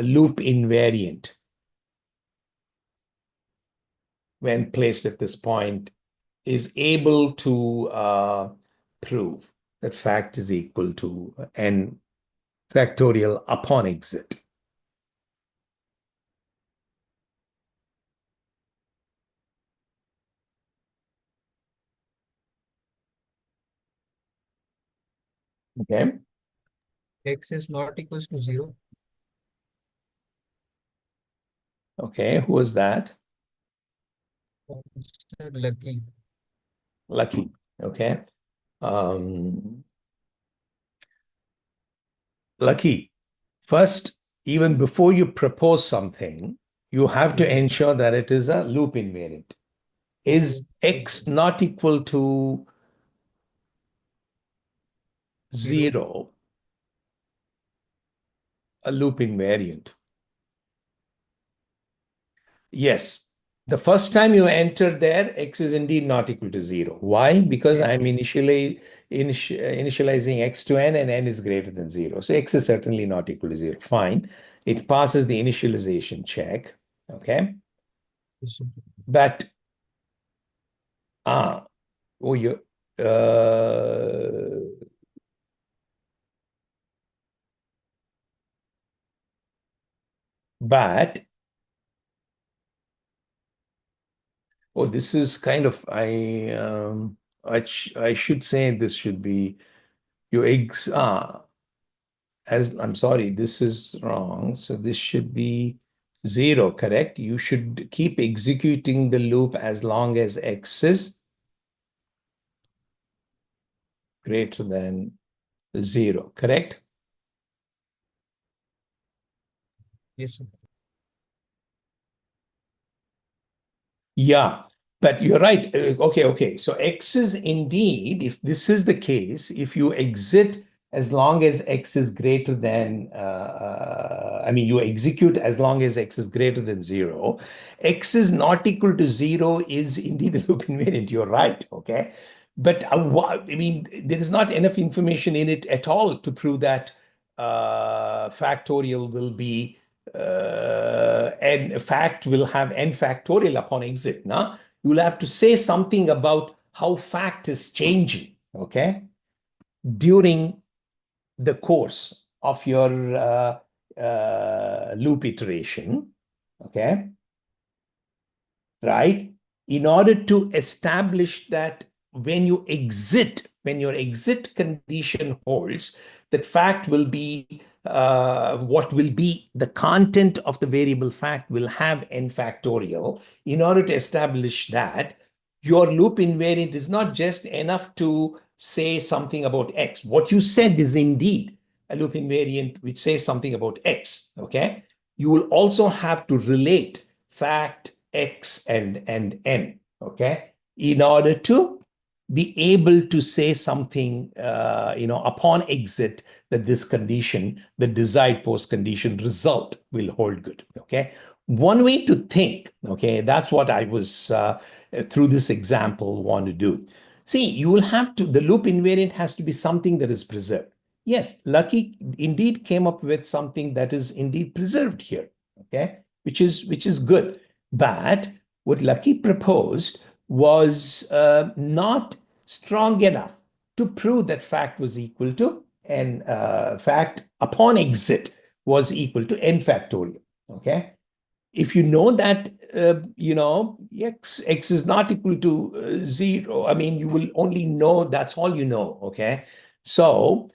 loop invariant, when placed at this point, is able to prove that fact is equal to n factorial upon exit? Okay. X is not equals to 0. Okay. Who is that? Lucky. Lucky. Okay. Lucky. First, even before you propose something, you have to ensure that it is a loop invariant. Is x not equal to 0 a loop invariant? Yes. The first time you enter there, x is indeed not equal to 0. Why? Because I'm initializing x to n, and n is greater than 0. So x is certainly not equal to 0. Fine. It passes the initialization check. Okay. But you but Oh, this is kind of, I should say this should be your I'm sorry, this is wrong. So this should be 0, correct? You should keep executing the loop as long as x is greater than 0, correct? Yes, sir. Yeah, but you're right. Okay. So x is indeed, if this is the case, if you exit as long as x is greater than, you execute as long as x is greater than 0, x is not equal to 0 is indeed a loop invariant. You're right, okay? But there is not enough information in it at all to prove that factorial will be and fact will have n factorial upon exit. Now, you'll have to say something about how fact is changing, okay, during the course of your loop iteration, okay, right? In order to establish that when your exit condition holds, that fact will be what will be the content of the variable fact will have n factorial. In order to establish that, your loop invariant is not just enough to say something about x. What you said is indeed a loop invariant which says something about x, okay? You will also have to relate fact x and n, okay, in order to be able to say something, upon exit, that this condition, the desired post condition result will hold good, okay? One way to think, okay, that's what I was, through this example, want to do. See, you will have to, the loop invariant has to be something that is preserved. Yes, Lucky indeed came up with something that is indeed preserved here, okay, which is good. But what Lucky proposed was not strong enough to prove that fact was equal to n, fact upon exit was equal to n factorial, okay? If you know that, x is not equal to 0, you will only know that's all you know, okay? So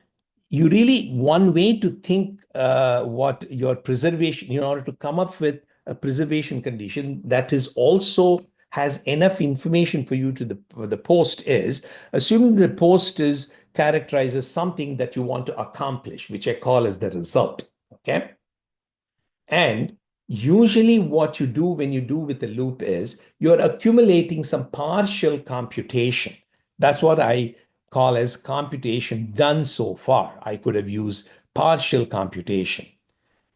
you really, one way to think what your preservation, in order to come up with a preservation condition that is also has enough information for you to the post is, assuming the post is characterizes something that you want to accomplish, which I call as the result, okay? And usually what you do when you do with the loop is you're accumulating some partial computation. That's what I call as computation done so far. I could have used partial computation.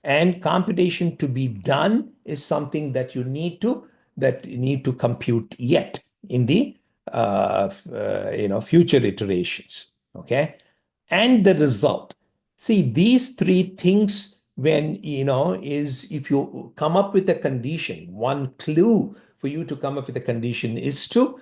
And computation to be done is something that you need to compute yet in the future iterations. Okay, and the result. See, these three things, when is if you come up with a condition, one clue for you to come up with a condition is to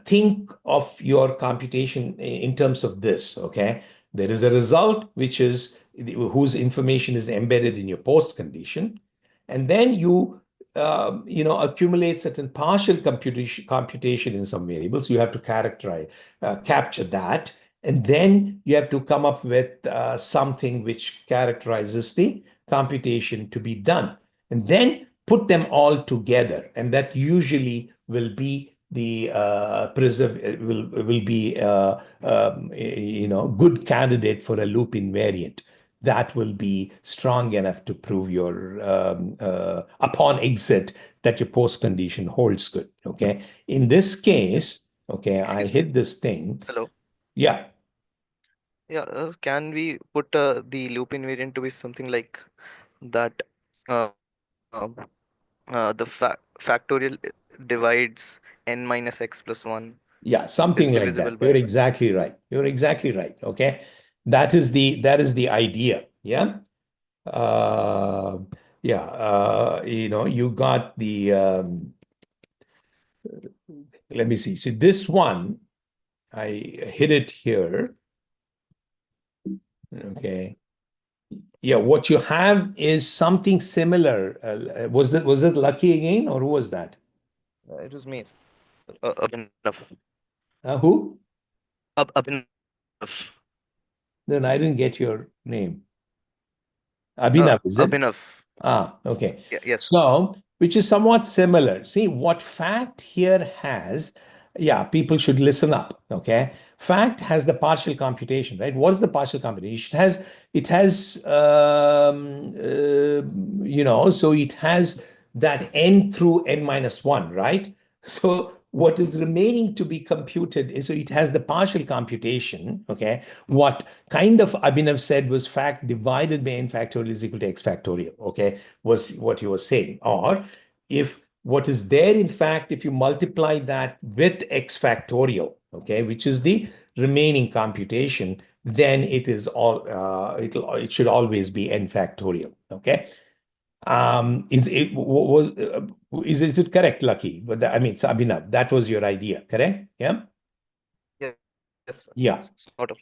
think of your computation in terms of this. Okay, there is a result which is whose information is embedded in your post condition, and then you accumulate certain partial computation in some variables. You have to capture that, and then you have to come up with something which characterizes the computation to be done, and then put them all together, and that usually will be the will be good candidate for a loop invariant that will be strong enough to prove your upon exit that your post condition holds good. Okay, in this case, okay, I hit this thing. Hello. Yeah. Yeah, can we put the loop invariant to be something like that? Uh, factorial divides n minus x plus 1 Yeah, is something like divisible that. by. You're exactly right. You're exactly right. Okay. That is the idea. Yeah. Uh, yeah. You got the let me see. See this one, I hit it here. Okay. Yeah, what you have is something similar. Was it Lucky again, or who was that? It was me. Abhinav. Who? Abhinav. Then I didn't get your name. Abhinav, is it? Abhinav. Okay. Yes. So, which is somewhat similar. See, what fact here has, people should listen up. Okay. Fact has the partial computation, right? What is the partial computation? So it has that n through n minus 1, right? So what is remaining to be computed is, so it has the partial computation, okay? What kind of Abhinav said was fact divided by n factorial is equal to x factorial, okay? Was what he was saying. Or if what is there in fact, if you multiply that with x factorial, okay, which is the remaining computation, then it is all it should always be n factorial, okay? Is it correct, Lucky? But I mean, so Abhinav, that was your idea, correct? Yeah. Yes. Yeah. Sort of.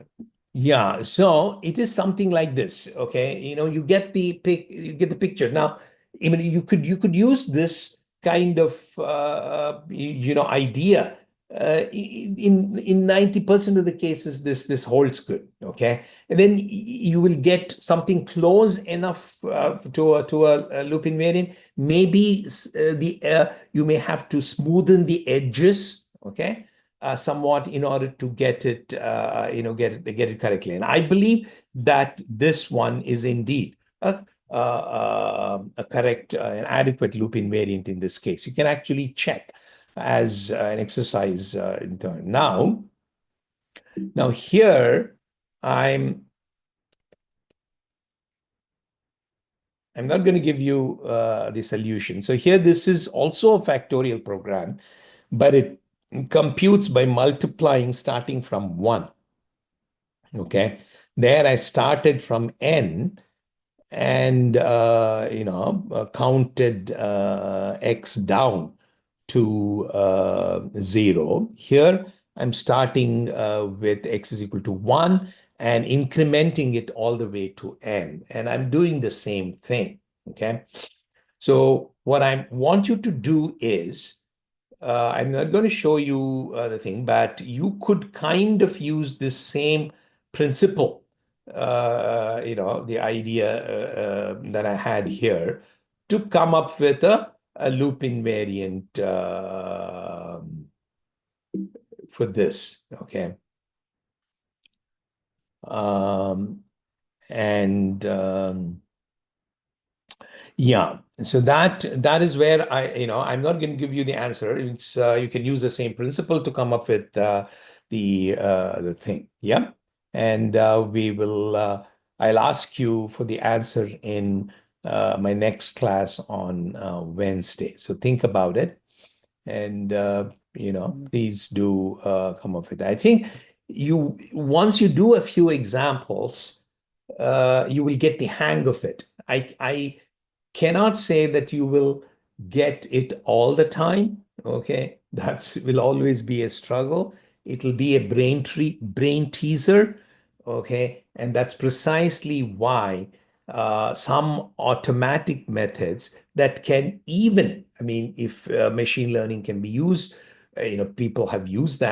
Yeah, so it is something like this, okay? You get the picture. Now, even you could use this kind of idea. In 90% of the cases, this holds good, okay? And then you will get something close enough to a loop invariant. Maybe you may have to smoothen the edges, okay? Somewhat in order to get it, get it correctly. And I believe that this one is indeed a correct, an adequate loop invariant in this case. You can actually check as an exercise in turn. Now here I'm not going to give you the solution. So here, this is also a factorial program, but it computes by multiplying starting from 1. Okay. There I started from n and counted x down to 0. Here I'm starting with x is equal to 1 and incrementing it all the way to n. And I'm doing the same thing. Okay. So what I want you to do is, I'm not going to show you the thing, but you could kind of use this same principle, the idea that I had here, to come up with a loop invariant for this, okay? Yeah, so that is where I'm not going to give you the answer. It's you can use the same principle to come up with the thing. Yeah, and I'll ask you for the answer in my next class on Wednesday. So think about it, and please do come up with that. I think once you do a few examples, you will get the hang of it. I cannot say that you will get it all the time. Okay, that will always be a struggle. It'll be a brain teaser. Okay, and that's precisely why some automatic methods that can even, I mean, if machine learning can be used, people have used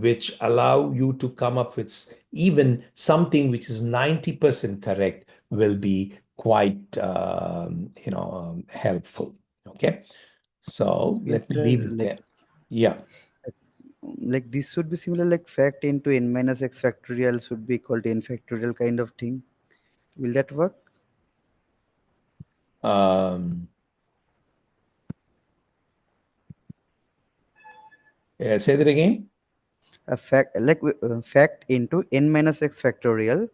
which allow you to come up with even something which is 90% correct, will be quite helpful. Okay, so Yes, let me sir. leave it there. Yeah. Like this should be similar, like fact into n minus x factorial should be equal to n factorial kind of thing. Will that work? Say that again. A fact like fact into n minus x factorial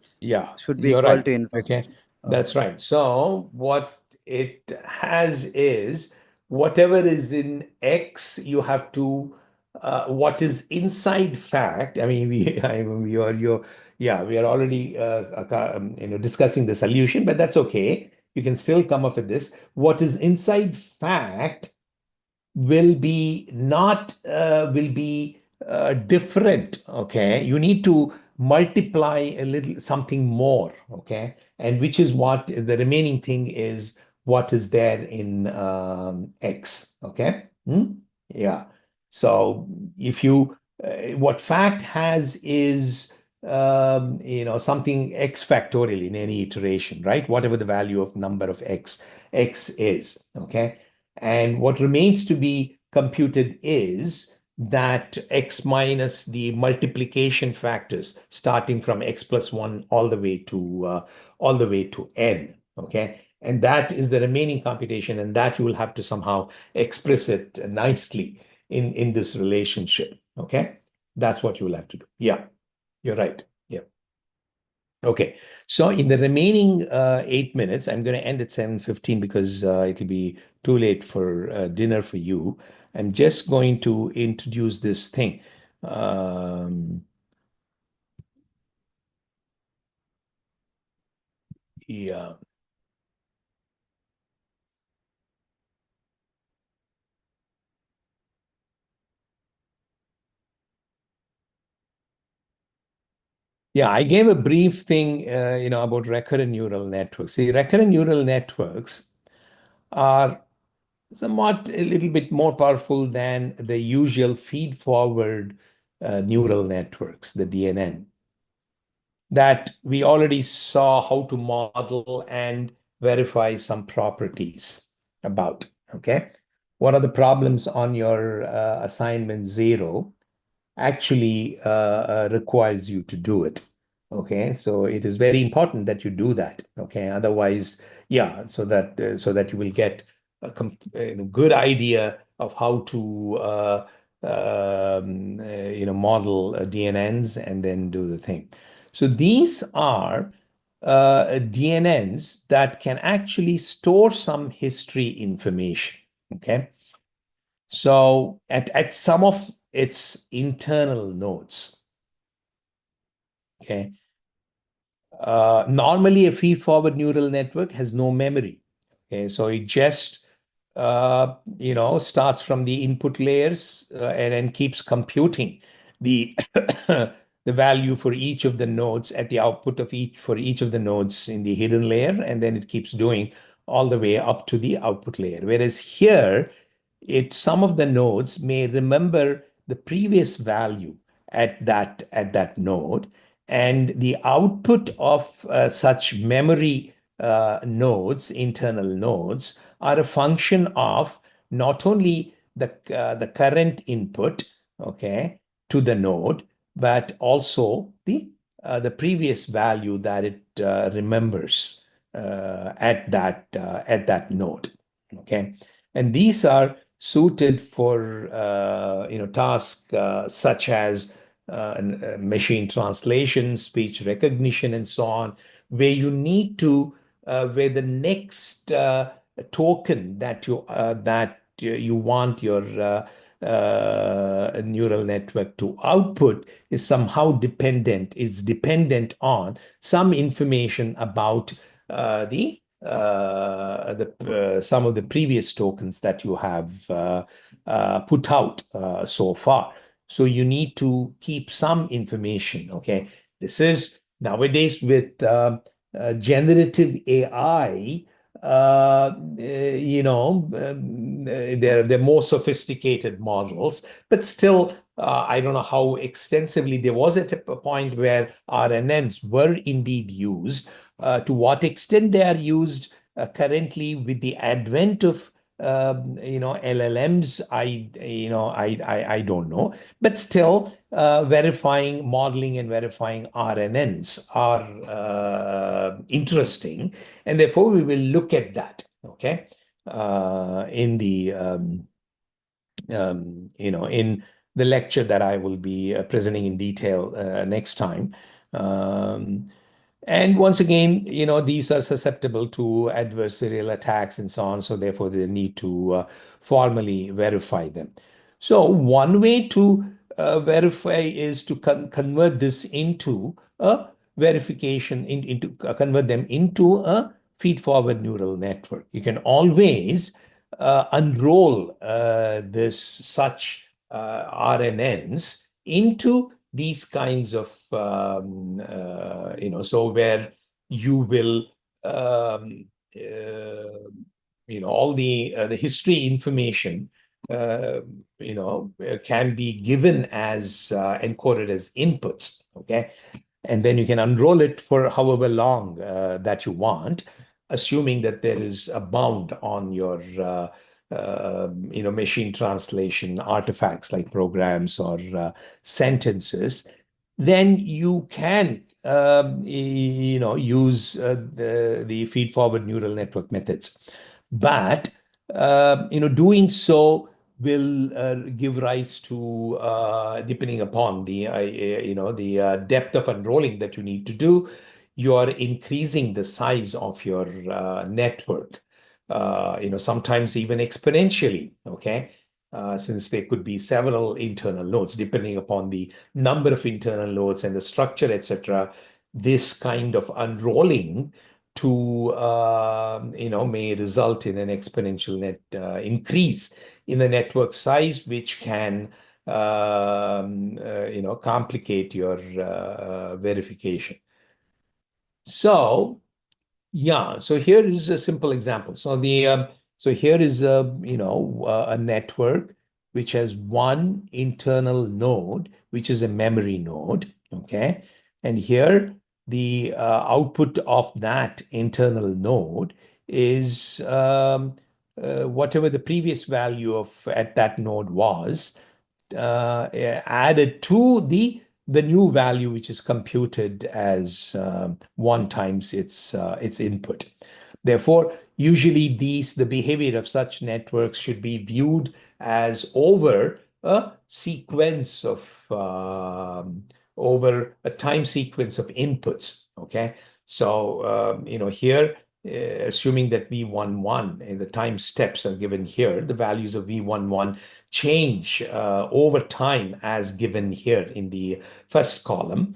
should be You're equal right. to n Okay, factorial. that's right. So what it has is, whatever is in X, you have to what is inside fact. I mean, we are already discussing the solution, but that's okay. You can still come up with this. What is inside fact will be not will be different. Okay, you need to multiply a little something more. Okay, and which is what is the remaining thing is what is there in X. Okay. Yeah. So if you, what fact has is, something x factorial in any iteration, right? Whatever the value of number of x is, okay? And what remains to be computed is that x minus the multiplication factors starting from x plus 1 all the way to n, okay? And that is the remaining computation, and that you will have to somehow express it nicely in this relationship. Okay, that's what you will have to do. Yeah, you're right. Yeah. Okay, so in the remaining 8 minutes, I'm going to end at 7:15 because it'll be too late for dinner for you. I'm just going to introduce this thing. Yeah. Yeah, I gave a brief thing, about recurrent neural networks. See, recurrent neural networks are somewhat a little bit more powerful than the usual feed-forward neural networks, the DNN, that we already saw how to model and verify some properties about. Okay, what are the problems on your assignment 0? Actually requires you to do it. Okay, so it is very important that you do that. Okay, otherwise, yeah, so that you will get a good idea of how to model DNNs and then do the thing. So these are DNNs that can actually store some history information. Okay, so at some of its internal nodes. Okay. Normally, a feed-forward neural network has no memory. Okay, so it just starts from the input layers and then keeps computing the the value for each of the nodes at the output of each of the nodes in the hidden layer, and then it keeps doing all the way up to the output layer. Whereas here, some of the nodes may remember the previous value at that node, and the output of such memory nodes, internal nodes, are a function of not only the current input, okay, to the node, but also the previous value that it remembers at that node. Okay, and these are suited for tasks such as machine translation, speech recognition, and so on, where you need to where the next token that you want your neural network to output is somehow dependent on some information about some of the previous tokens that you have put out so far. So you need to keep some information. Okay, this is nowadays with generative AI. They're more sophisticated models, but still, I don't know how extensively. There was at a point where RNNs were indeed used. To what extent they are used currently with the advent of LLMs, I don't know. But still, modeling and verifying RNNs are interesting, and therefore we will look at that. Okay, in the in the lecture that I will be presenting in detail next time. And once again, these are susceptible to adversarial attacks and so on. So therefore, they need to formally verify them. So one way to verify is to convert this into a verification, convert them into a feed-forward neural network. You can always unroll such RNNs into these kinds of, so where you will, all the history information can be given as encoded as inputs, okay? And then you can unroll it for however long that you want, assuming that there is a bound on your machine translation artifacts like programs or sentences. Then you can use the feed-forward neural network methods. But doing so will give rise to, depending upon the depth of unrolling that you need to do, you are increasing the size of your network. Sometimes even exponentially. Okay. Since there could be several internal nodes, depending upon the number of internal nodes and the structure, etc. This kind of unrolling to may result in an exponential net increase in the network size, which can complicate your verification. So yeah, so here is a simple example. So here is a network which has one internal node, which is a memory node, okay? And here the output of that internal node is whatever the previous value of at that node was, added to the new value, which is computed as 1 times its input. Therefore, usually the behavior of such networks should be viewed as over a sequence of over a time sequence of inputs. Okay, so here, assuming that V11 and the time steps are given here, the values of V11 change over time as given here in the first column.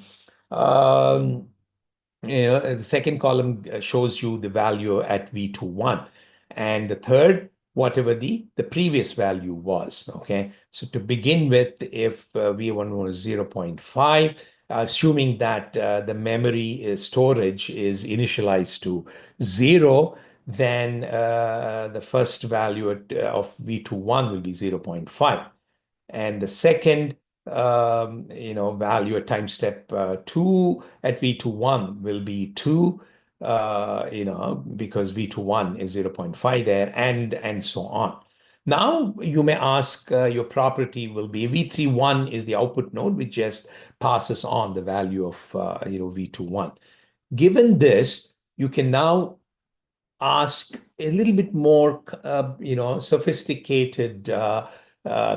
The second column shows you the value at V21, and the third, whatever the previous value was. Okay, so to begin with, if V1 was 0.5, assuming that the memory storage is initialized to 0, then the first value of V21 will be 0.5. And the second value at time step 2 at V21 will be 2, because V21 is 0.5 there, and so on. Now you may ask, your property will be V31 is the output node, which just passes on the value of V21. Given this, you can now ask a little bit more sophisticated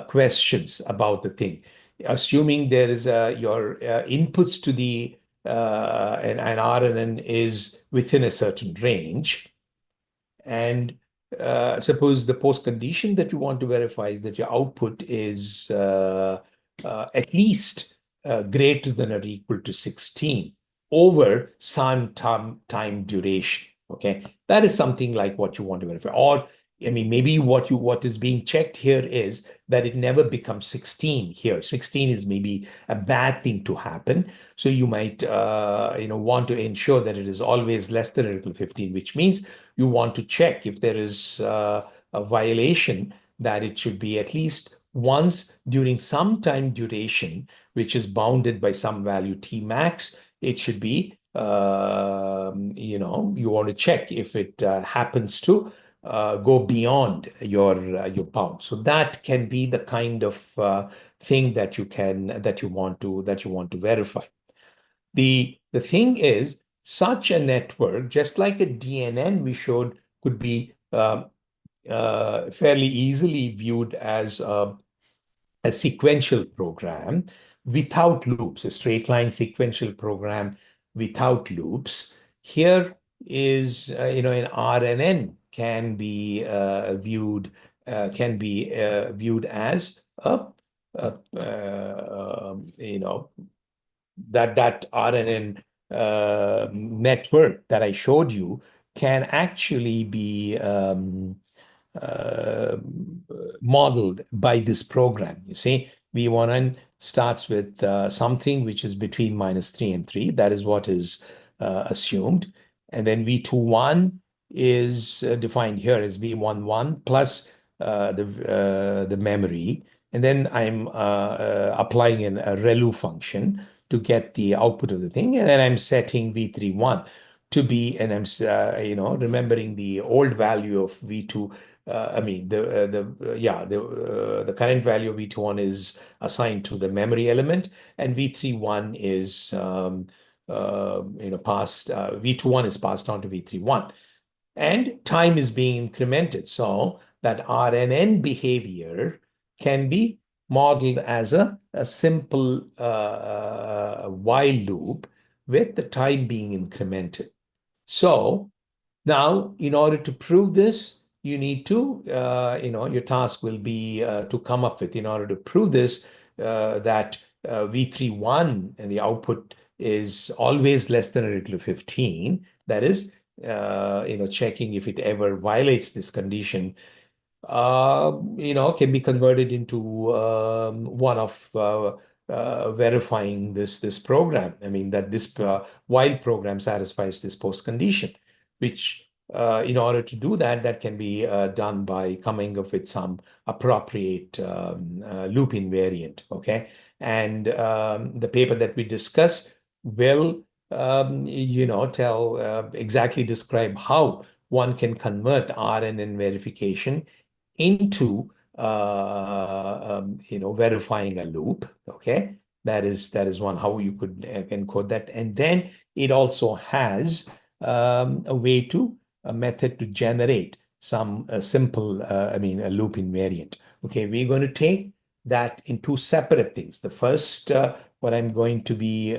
questions about the thing. Assuming there is your inputs to the an RNN is within a certain range, and suppose the post condition that you want to verify is that your output is at least greater than or equal to 16 over some time duration. Okay, that is something like what you want to verify. Or I mean, maybe what is being checked here is that it never becomes 16 here. 16 is maybe a bad thing to happen. So you might want to ensure that it is always less than or equal to 15, which means you want to check if there is a violation, that it should be at least once during some time duration, which is bounded by some value T max. It should be, you want to check if it happens to go beyond your bound. So that can be the kind of thing that you want to verify. The thing is, such a network, just like a DNN we showed, could be fairly easily viewed as a sequential program without loops, a straight line sequential program without loops. Here is, an RNN can be viewed as that RNN network that I showed you can actually be modeled by this program. You see, V1N starts with something which is between -3 and 3. That is what is assumed. And then V21 is defined here as V11 plus the memory, and then I'm applying a ReLU function to get the output of the thing, and then I'm setting v31 to be, and I'm remembering the old value of v2. I mean the current value of v21 is assigned to the memory element, and v31 is passed. V21 is passed on to v31, and time is being incremented. So that RNN behavior can be modeled as a simple while loop with the time being incremented. So now, in order to prove this, you need to, your task will be to come up with, in order to prove this, that v31 and the output is always less than or equal to 15. That is, checking if it ever violates this condition, can be converted into one of verifying this program. I mean, that this while program satisfies this post condition, which in order to do that, that can be done by coming up with some appropriate loop invariant, okay? And the paper that we discuss will, exactly describe how one can convert RNN verification into verifying a loop. Okay, that is one how you could encode that, and then it also has a method to generate some simple a loop invariant. Okay, we're going to take that in two separate things. The first, what I'm going to be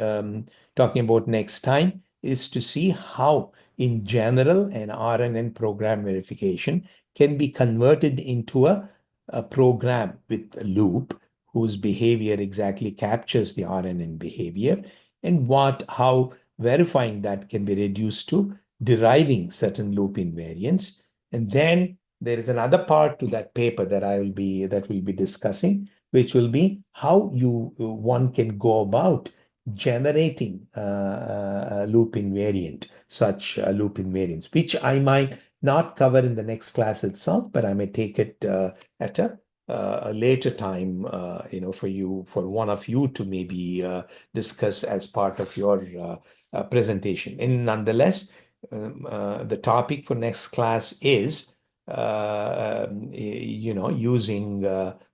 talking about next time, is to see how in general an RNN program verification can be converted into a program with a loop whose behavior exactly captures the RNN behavior, and how verifying that can be reduced to deriving certain loop invariants. And then there is another part to that paper that we'll be discussing, which will be how one can go about generating a loop invariant, such loop invariants, which I might not cover in the next class itself, but I may take it at a later time, for one of you to maybe discuss as part of your presentation. And nonetheless, the topic for next class is, using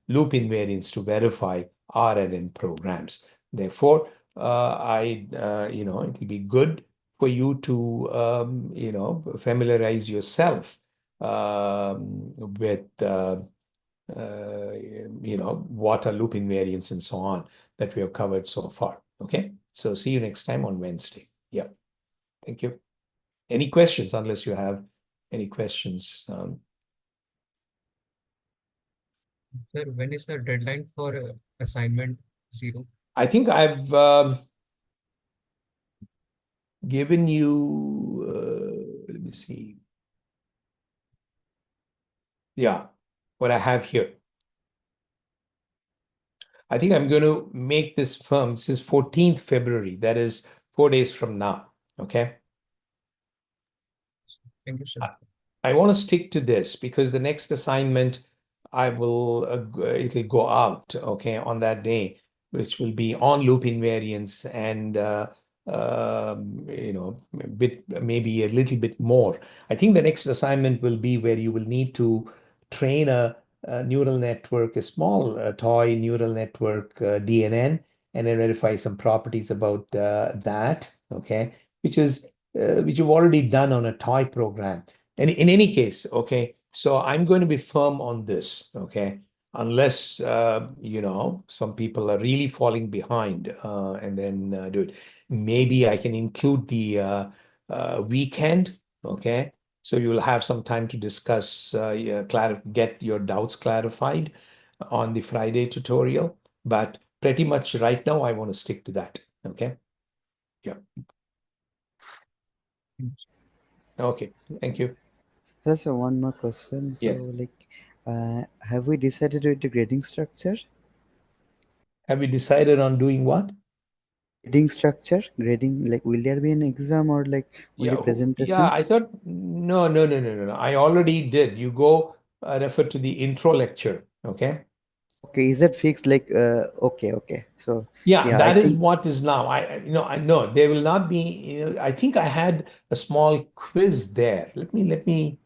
loop invariants to verify RNN programs. Therefore, it'll be good for you to, familiarize yourself with, what are loop invariants and so on that we have covered so far. Okay, so see you next time on Wednesday. Yeah, thank you. Any questions, unless you have any questions? Sir, when is the deadline for assignment 0? I think I've given you, let me see. Yeah, what I have here. I think I'm going to make this firm. This is 14th February. That is 4 days from now. Okay. Thank you, sir. I want to stick to this because the next assignment it'll go out, okay, on that day, which will be on loop invariants and maybe a little bit more. I think the next assignment will be where you will need to train a neural network, a small toy neural network, DNN, and then verify some properties about that, okay, which you've already done on a toy program. And in any case, okay, so I'm going to be firm on this, okay, unless, some people are really falling behind and then do it. Maybe I can include the weekend, okay? So you'll have some time to discuss, get your doubts clarified on the Friday tutorial. But pretty much right now, I want to stick to that, okay? Yeah. Okay, thank you. There's one more question. So, have we decided with the grading structure? Have we decided on doing what? Grading structure, grading, like, will there be an exam or like only presentations? Yeah, I thought, no. I already did. You go refer to the intro lecture. Okay. Okay, is it fixed? Like, okay. So Yeah, yeah, I that is think what is now. I know there will not be, I think I had a small quiz there. Let me.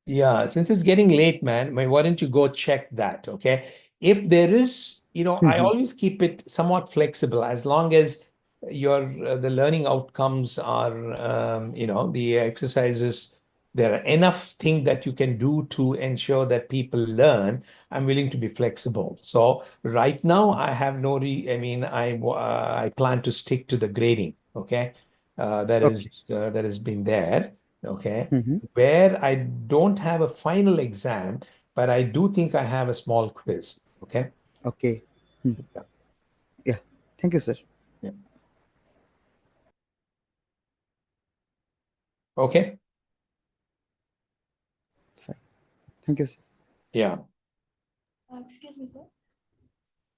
Yeah, since it's getting late, man, why don't you go check that, okay? If there is, I always keep it somewhat flexible as long as the learning outcomes are, the exercises, there are enough things that you can do to ensure that people learn. I'm willing to be flexible. So right now, I have no I mean, I plan to stick to the grading, okay? okay. That has been there, okay? Mm-hmm. Where I don't have a final exam, but I do think I have a small quiz. Okay. Okay. Hmm. Yeah. Yeah. Thank you, sir. Yeah. Okay. Fine. Thank you, sir. Yeah. Excuse me, sir.